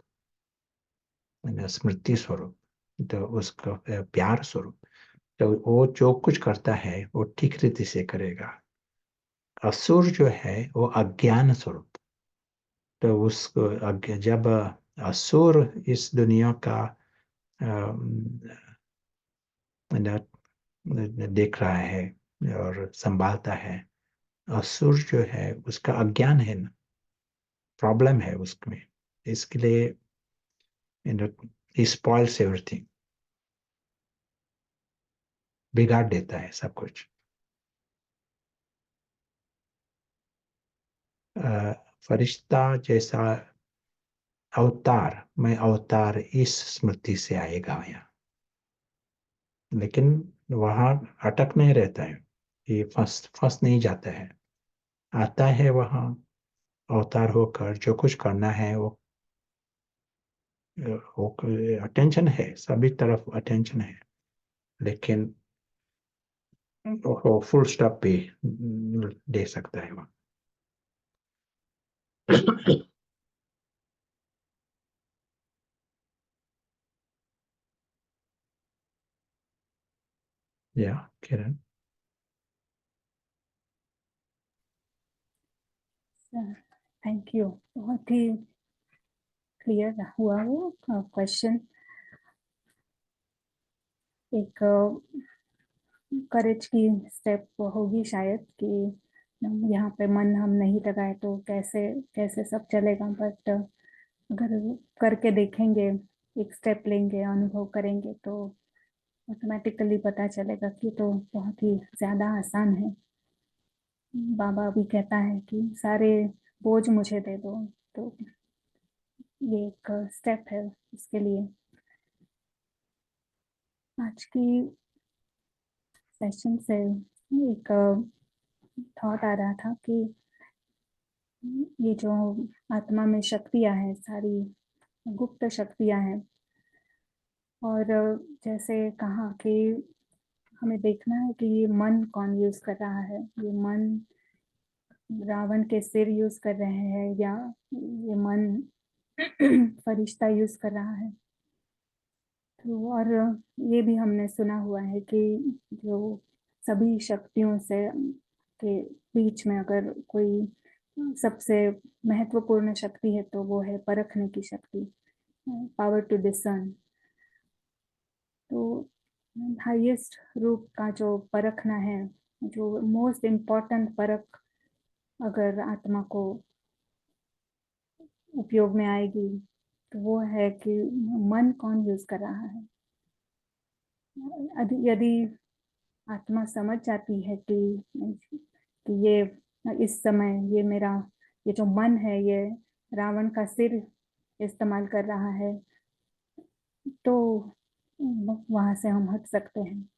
स्मृति स्वरूप, तो उसका प्यार स्वरूप, तो वो जो कुछ करता है वो ठीक रीति से करेगा। असुर जो है वो अज्ञान स्वरूप, तो उसको जब असुर इस दुनिया का देख रहा है और संभालता है, असुर जो है उसका अज्ञान है ना, प्रॉब्लम है उसमें, इसके लिए स्पॉइल्स एवरीथिंग, बिगाड़ देता है सब कुछ। फरिश्ता जैसा अवतार, मैं अवतार इस स्मृति से आएगा यहाँ, लेकिन वहां अटक नहीं रहता है, ये फंस फंस नहीं जाता है, आता है वहां अवतार होकर जो कुछ करना है वो अटेंशन है, सभी तरफ अटेंशन है, लेकिन वो फुल स्टॉप भी दे सकता है वहां। या किरण। थैंक यू, बहुत ही क्लियर हुआ वो क्वेश्चन। एक करेज की स्टेप होगी शायद कि यहाँ पे मन हम नहीं लगाए तो कैसे कैसे सब चलेगा, बट अगर करके देखेंगे, एक स्टेप लेंगे, अनुभव करेंगे, तो ऑटोमेटिकली पता चलेगा कि तो बहुत ही ज़्यादा आसान है। बाबा भी कहता है कि सारे बोझ मुझे दे दो, तो ये एक स्टेप है उसके लिए। आज की सेशन से एक थॉट आ रहा था कि ये जो आत्मा में शक्तियां हैं, सारी गुप्त शक्तियां हैं, और जैसे कहा कि हमें देखना है कि ये मन कौन यूज कर रहा है, ये मन रावण के सिर यूज कर रहे हैं या ये मन फरिश्ता यूज कर रहा है। तो और ये भी हमने सुना हुआ है कि जो सभी शक्तियों से के बीच में अगर कोई सबसे महत्वपूर्ण शक्ति है तो वो है परखने की शक्ति, पावर टू डिसर्न। तो हाईएस्ट रूप का जो परखना है, जो मोस्ट इम्पोर्टेंट परख अगर आत्मा को उपयोग में आएगी, तो वो है कि मन कौन यूज कर रहा है। यदि आत्मा समझ जाती है कि ये इस समय ये मेरा ये जो मन है ये रावण का सिर इस्तेमाल कर रहा है, तो वहां से हम हट सकते हैं।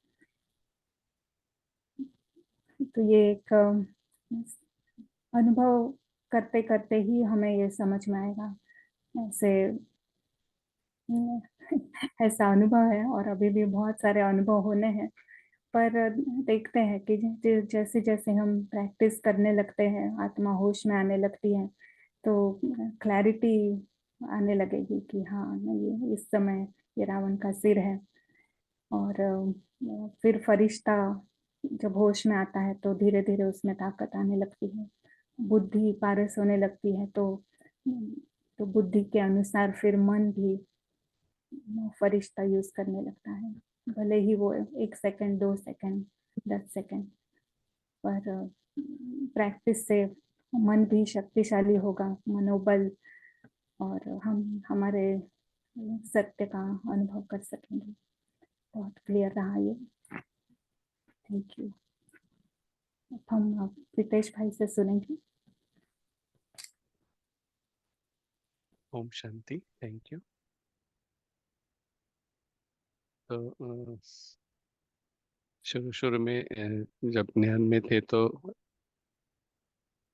तो ये एक अनुभव करते करते ही हमें ये समझ में आएगा। ऐसे ऐसा अनुभव है और अभी भी बहुत सारे अनुभव होने हैं। पर देखते हैं कि जैसे जैसे हम प्रैक्टिस करने लगते हैं, आत्मा होश में आने लगती है, तो क्लैरिटी आने लगेगी कि हाँ, ये इस समय ये रावण का सिर है। और फिर फरिश्ता जब होश में आता है तो धीरे धीरे उसमें ताकत आने लगती है, बुद्धि पारस होने लगती है। तो बुद्धि के अनुसार फिर मन भी फरिश्ता यूज करने लगता है, भले ही वो 1 सेकंड, 2 सेकंड, 10 सेकंड। पर प्रैक्टिस से मन भी शक्तिशाली होगा, मनोबल, और हम हमारे सत्य का अनुभव कर सकेंगे। बहुत क्लियर रहा ये। Thank you. हम प्रीतेश भाई से सुनेंगे। ओम शांति। Thank you. तो शुरू शुरू में जब ज्ञान में थे तो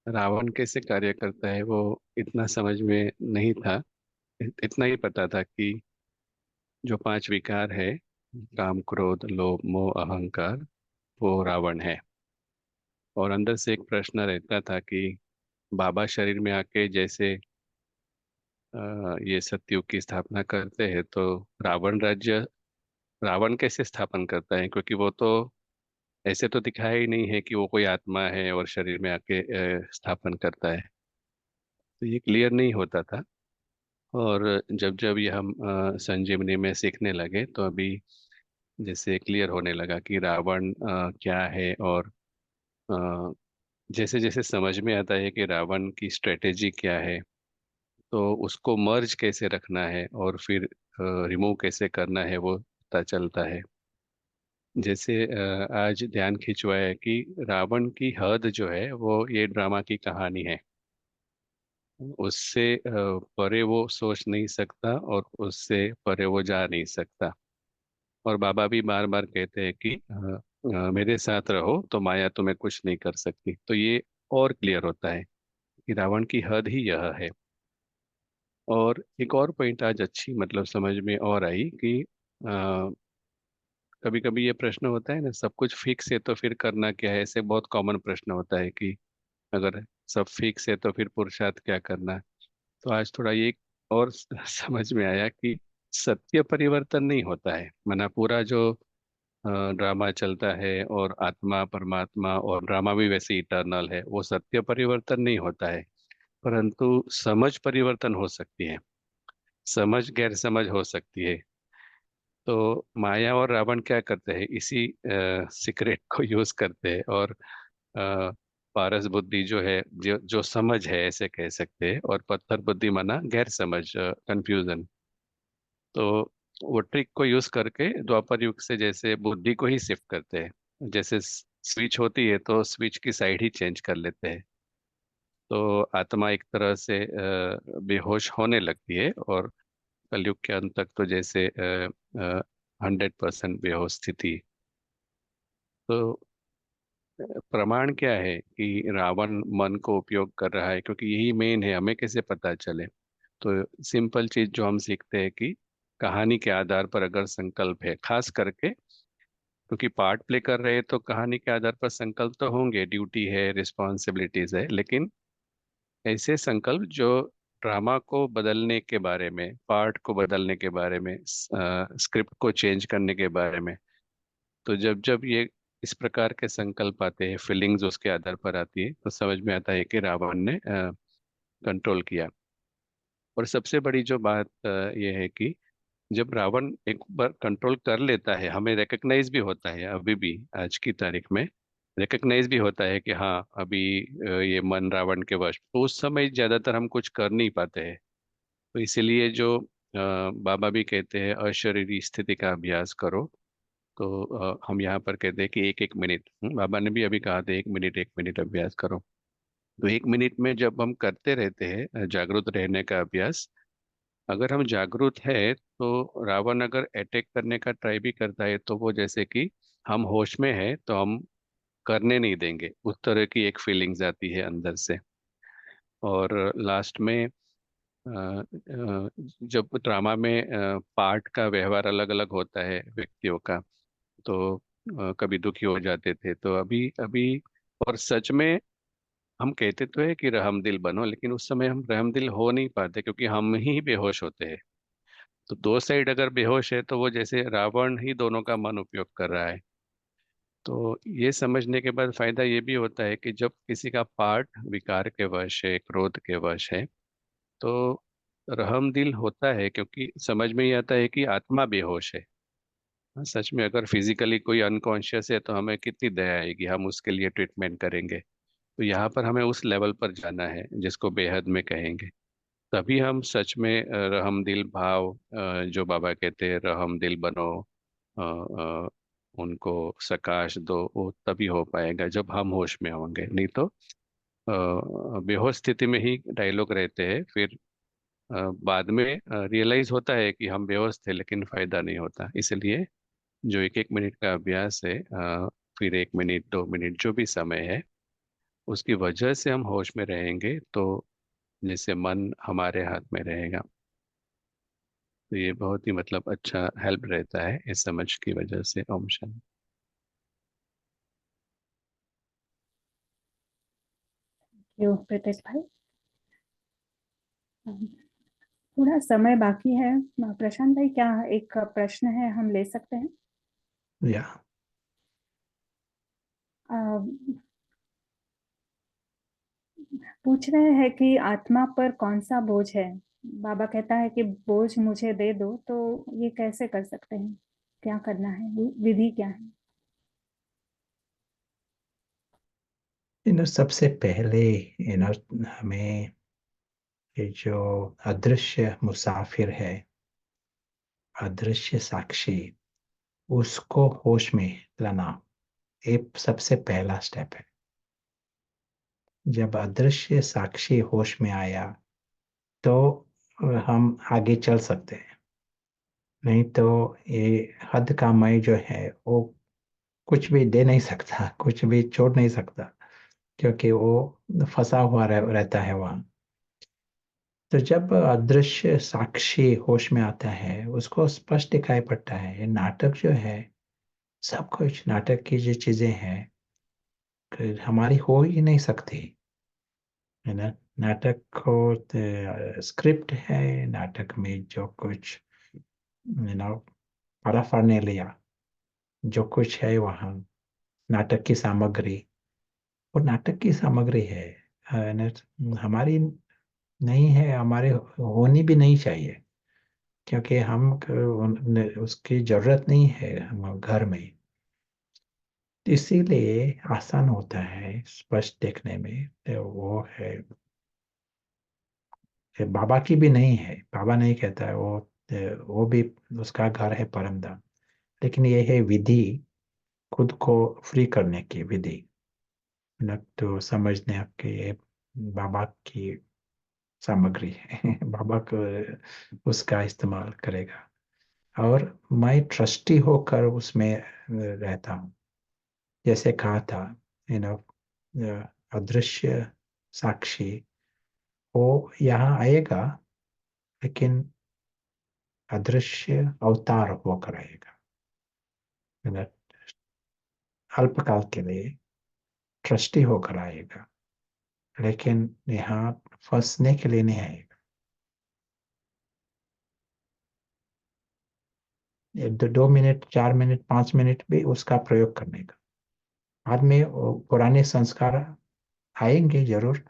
रावण कैसे कार्य करता है वो इतना समझ में नहीं था। इतना ही पता था कि जो 5 विकार है, काम क्रोध लोभ मोह अहंकार, वो रावण है। और अंदर से एक प्रश्न रहता था कि बाबा शरीर में आके जैसे ये सतयुग की स्थापना करते हैं, तो रावण राज्य रावण कैसे स्थापन करता है? क्योंकि वो तो ऐसे तो दिखाया ही नहीं है कि वो कोई आत्मा है और शरीर में आके स्थापन करता है। तो ये क्लियर नहीं होता था। और जब जब ये हम संजीवनी में सीखने लगे तो अभी जैसे क्लियर होने लगा कि रावण क्या है। और अ, जैसे जैसे समझ में आता है कि रावण की स्ट्रेटेजी क्या है, तो उसको मर्ज कैसे रखना है और फिर रिमूव कैसे करना है, वो पता चलता है। जैसे आज ध्यान खिंचवाया है कि रावण की हद जो है वो ये ड्रामा की कहानी है। उससे परे वो सोच नहीं सकता और उससे परे वो जा नहीं सकता। और बाबा भी बार बार कहते हैं कि मेरे साथ रहो तो माया तुम्हें कुछ नहीं कर सकती। तो ये और क्लियर होता है कि रावण की हद ही यह है। और एक और पॉइंट आज अच्छी मतलब समझ में और आई कि कभी कभी ये प्रश्न होता है ना, सब कुछ फिक्स है तो फिर करना क्या है? ऐसे बहुत कॉमन प्रश्न होता है कि अगर सब फिक्स है तो फिर पुरुषार्थ क्या करना? तो आज थोड़ा ये और समझ में आया कि सत्य परिवर्तन नहीं होता है। माना पूरा जो ड्रामा चलता है और आत्मा परमात्मा और ड्रामा भी वैसे इटर्नल है, वो सत्य परिवर्तन नहीं होता है। परंतु समझ परिवर्तन हो सकती है, समझ गैर समझ हो सकती है। तो माया और रावण क्या करते हैं, इसी सीक्रेट को यूज करते हैं। और पारस बुद्धि जो है, जो जो समझ है ऐसे कह सकते हैं, और पत्थर बुद्धि माना गैर समझ, कंफ्यूजन। तो वो ट्रिक को यूज करके द्वापर युग से जैसे बुद्धि को ही शिफ्ट करते हैं। जैसे स्विच होती है तो स्विच की साइड ही चेंज कर लेते हैं। तो आत्मा एक तरह से बेहोश होने लगती है, और कलयुग के अंत तक तो जैसे 100% बेहोश स्थिति। तो प्रमाण क्या है कि रावण मन को उपयोग कर रहा है? क्योंकि यही मेन है, हमें कैसे पता चले? तो सिंपल चीज जो हम सीखते हैं कि कहानी के आधार पर अगर संकल्प है, खास करके क्योंकि पार्ट प्ले कर रहे हैं तो कहानी के आधार पर संकल्प तो होंगे, ड्यूटी है, रिस्पॉन्सिबिलिटीज है। लेकिन ऐसे संकल्प जो ड्रामा को बदलने के बारे में, पार्ट को बदलने के बारे में, स्क्रिप्ट को चेंज करने के बारे में, तो जब जब ये इस प्रकार के संकल्प आते हैं, फीलिंग्स उसके आधार पर आती है, तो समझ में आता है कि रावण ने कंट्रोल किया। और सबसे बड़ी जो बात ये है कि जब रावण एक बार कंट्रोल कर लेता है, हमें रिकग्नाइज भी होता है, अभी भी आज की तारीख में रिकग्नाइज भी होता है कि हाँ अभी ये मन रावण के वश, तो उस समय ज्यादातर हम कुछ कर नहीं पाते हैं। तो इसीलिए जो बाबा भी कहते हैं अशरीरी स्थिति का अभ्यास करो। तो हम यहाँ पर कहते हैं कि 1-1 मिनट, बाबा ने भी अभी कहा था 1 मिनट 1 मिनट अभ्यास करो। तो 1 मिनट में जब हम करते रहते हैं जागरूक रहने का अभ्यास, अगर हम जागरूक है तो रावण अगर अटैक करने का ट्राई भी करता है तो वो जैसे कि हम होश में है तो हम करने नहीं देंगे, उस तरह की एक फीलिंग्स आती है अंदर से। और लास्ट में जब ड्रामा में पार्ट का व्यवहार अलग अलग होता है व्यक्तियों का, तो कभी दुखी हो जाते थे, तो अभी अभी और सच में हम कहते तो है कि रहमदिल बनो, लेकिन उस समय हम रहमदिल हो नहीं पाते क्योंकि हम ही बेहोश होते हैं। तो दो साइड अगर बेहोश है तो वो जैसे रावण ही दोनों का मन उपयोग कर रहा है। तो ये समझने के बाद फायदा ये भी होता है कि जब किसी का पार्ट विकार के वश है, क्रोध के वश है, तो रहमदिल होता है क्योंकि समझ में ही आता है कि आत्मा बेहोश है। हाँ, सच में अगर फिजिकली कोई अनकॉन्शियस है तो हमें कितनी दया आएगी, हम उसके लिए ट्रीटमेंट करेंगे। तो यहाँ पर हमें उस लेवल पर जाना है जिसको बेहद में कहेंगे। तभी हम सच में रहमदिल भाव, जो बाबा कहते हैं रहमदिल बनो, उनको सकाश दो, वो तभी हो पाएगा जब हम होश में होंगे। नहीं तो बेहोश स्थिति में ही डायलॉग रहते हैं, फिर बाद में रियलाइज होता है कि हम बेहोश थे, लेकिन फायदा नहीं होता। इसलिए जो एक एक मिनट का अभ्यास है, फिर 1 मिनट 2 मिनट जो भी समय है, उसकी वजह से हम होश में रहेंगे, तो जैसे मन हमारे हाथ में रहेगा। तो ये बहुत ही मतलब अच्छा हेल्प रहता है इस समझ की वजह से। ओम शांति। क्यों प्रीतेश भाई? थोड़ा समय बाकी है। प्रशांत भाई, क्या एक प्रश्न है, हम ले सकते हैं? या अ, पूछ रहे हैं कि आत्मा पर कौन सा बोझ है। बाबा कहता है कि बोझ मुझे दे दो, तो ये कैसे कर सकते हैं? क्या करना है, विधि क्या है? सबसे पहले हमें ये जो अदृश्य मुसाफिर है, अदृश्य साक्षी, उसको होश में लाना, ये सबसे पहला स्टेप है। जब अदृश्य साक्षी होश में आया तो हम आगे चल सकते हैं। नहीं तो ये हद का मैं जो है वो कुछ भी दे नहीं सकता, कुछ भी छोड़ नहीं सकता, क्योंकि वो फंसा हुआ रहता है वहां। तो जब अदृश्य साक्षी होश में आता है, उसको स्पष्ट दिखाई पड़ता है ये नाटक जो है, सब कुछ नाटक की जो चीजें हैं हमारी हो ही नहीं सकती, है ना। नाटक को स्क्रिप्ट है, नाटक में जो कुछ यू नो लिया, जो कुछ है वहाँ, नाटक की सामग्री, वो नाटक की सामग्री है ना, हमारी नहीं है, हमारे होनी भी नहीं चाहिए, क्योंकि हम उसकी जरूरत नहीं है हम घर में। इसीलिए आसान होता है स्पष्ट देखने में। तो वो है, बाबा की भी नहीं है, बाबा नहीं कहता है वो भी उसका घर है परम धाम। लेकिन ये है विधि, खुद को फ्री करने की विधि न, तो समझने आपके ये बाबा की सामग्री है बाबा को उसका इस्तेमाल करेगा। और मैं ट्रस्टी होकर उसमें रहता हूँ। जैसे कहा था, यू नो अदृश्य साक्षी वो यहाँ आएगा, लेकिन अदृश्य अवतार होकर आएगा, यू नो, अल्पकाल के लिए ट्रस्टी होकर आएगा, लेकिन यहाँ फंसने के लिए नहीं आएगा। ये 2 मिनट 4 मिनट 5 मिनट भी उसका प्रयोग करने का। बाद में वो पुराने संस्कार आएंगे जरूर,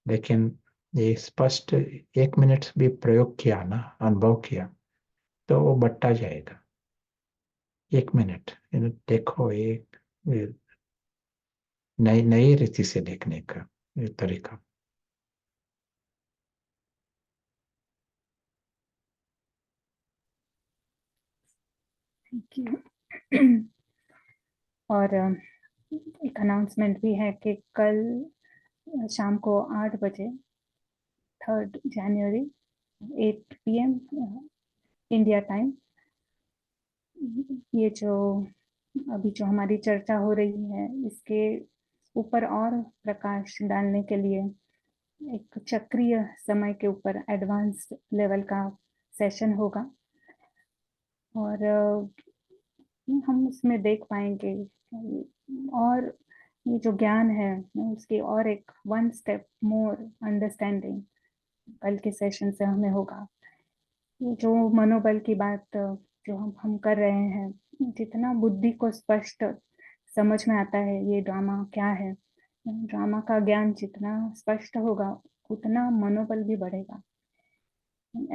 लेकिन ये स्पष्ट 1 मिनट भी प्रयोग किया ना, अनुभव किया, तो वो बट्टा जाएगा। 1 मिनट देखो, एक नई नई रीति से देखने का ये तरीका। Thank you. और एक अनाउंसमेंट भी है कि कल शाम को 8 बजे, 3 जनवरी, 8 PM इंडिया टाइम, ये जो अभी जो हमारी चर्चा हो रही है इसके ऊपर और प्रकाश डालने के लिए एक चक्रीय समय के ऊपर एडवांस लेवल का सेशन होगा और हम उसमें देख पाएंगे और ये जो ज्ञान है उसकी और एक वन स्टेप मोर अंडरस्टैंडिंग कल के सेशन से हमें होगा। ये जो मनोबल की बात जो हम कर रहे हैं, जितना बुद्धि को स्पष्ट समझ में आता है ये ड्रामा क्या है, ड्रामा का ज्ञान जितना स्पष्ट होगा उतना मनोबल भी बढ़ेगा,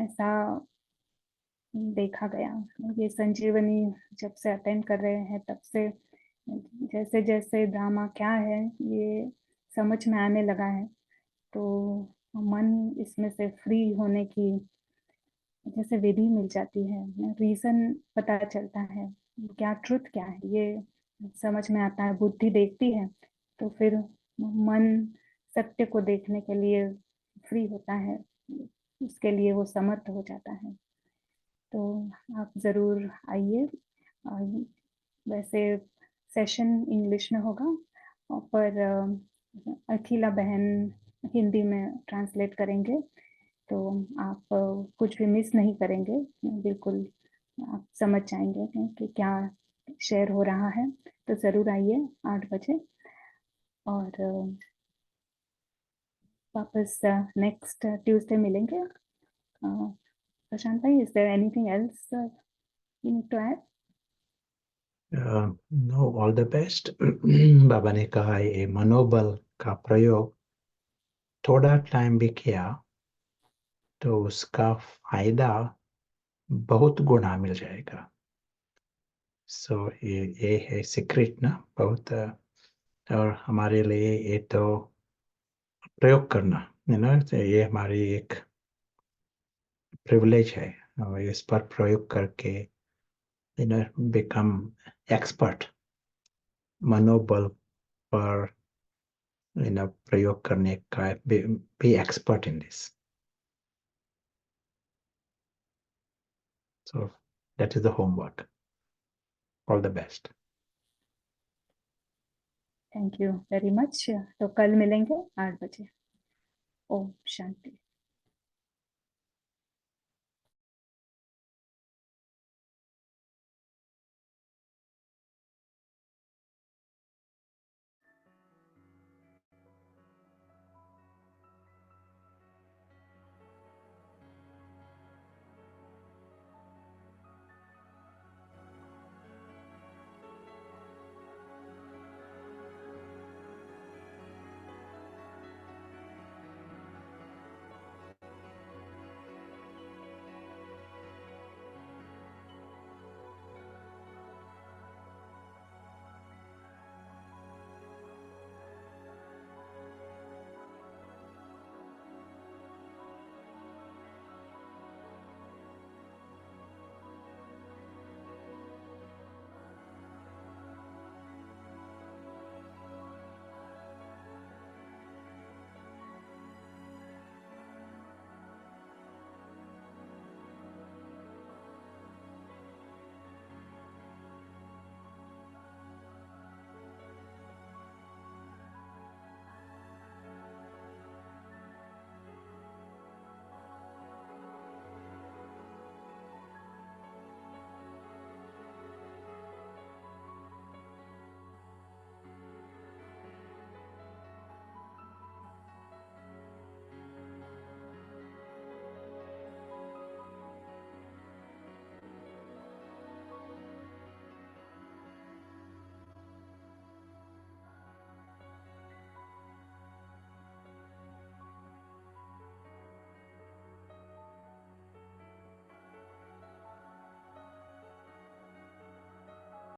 ऐसा देखा गया। ये संजीवनी जब से अटेंड कर रहे हैं तब से जैसे जैसे ड्रामा क्या है ये समझ में आने लगा है, तो मन इसमें से फ्री होने की जैसे विधि मिल जाती है, रीजन पता चलता है, क्या ट्रुथ क्या है ये समझ में आता है, बुद्धि देखती है, तो फिर मन सत्य को देखने के लिए फ्री होता है, उसके लिए वो समर्थ हो जाता है। तो आप ज़रूर आइए। वैसे सेशन इंग्लिश में होगा पर अखिला बहन हिंदी में ट्रांसलेट करेंगे, तो आप कुछ भी मिस नहीं करेंगे, बिल्कुल आप समझ जाएंगे कि क्या शेयर हो रहा है। तो ज़रूर आइए 8 बजे और वापस नेक्स्ट ट्यूसडे मिलेंगे। प्रशांत भाई, is there anything else you need to add? No, all the best. बाबा ने कहा ये मनोबल का प्रयोग थोड़ा टाइम भी किया तो उसका फायदा बहुत गुना मिल जाएगा। सो ये है सीक्रेट ना, बहुत और हमारे लिए ये तो प्रयोग करना है ना, तो ये हमारी एक प्रिविलेज है और इस पर प्रयोग करके बिकम एक्सपर्ट, मनोबल पर प्रयोग करने का be expert in this. So that is the homework. All the best. Thank you very much. तो कल मिलेंगे 8 बजे। ओम शांति।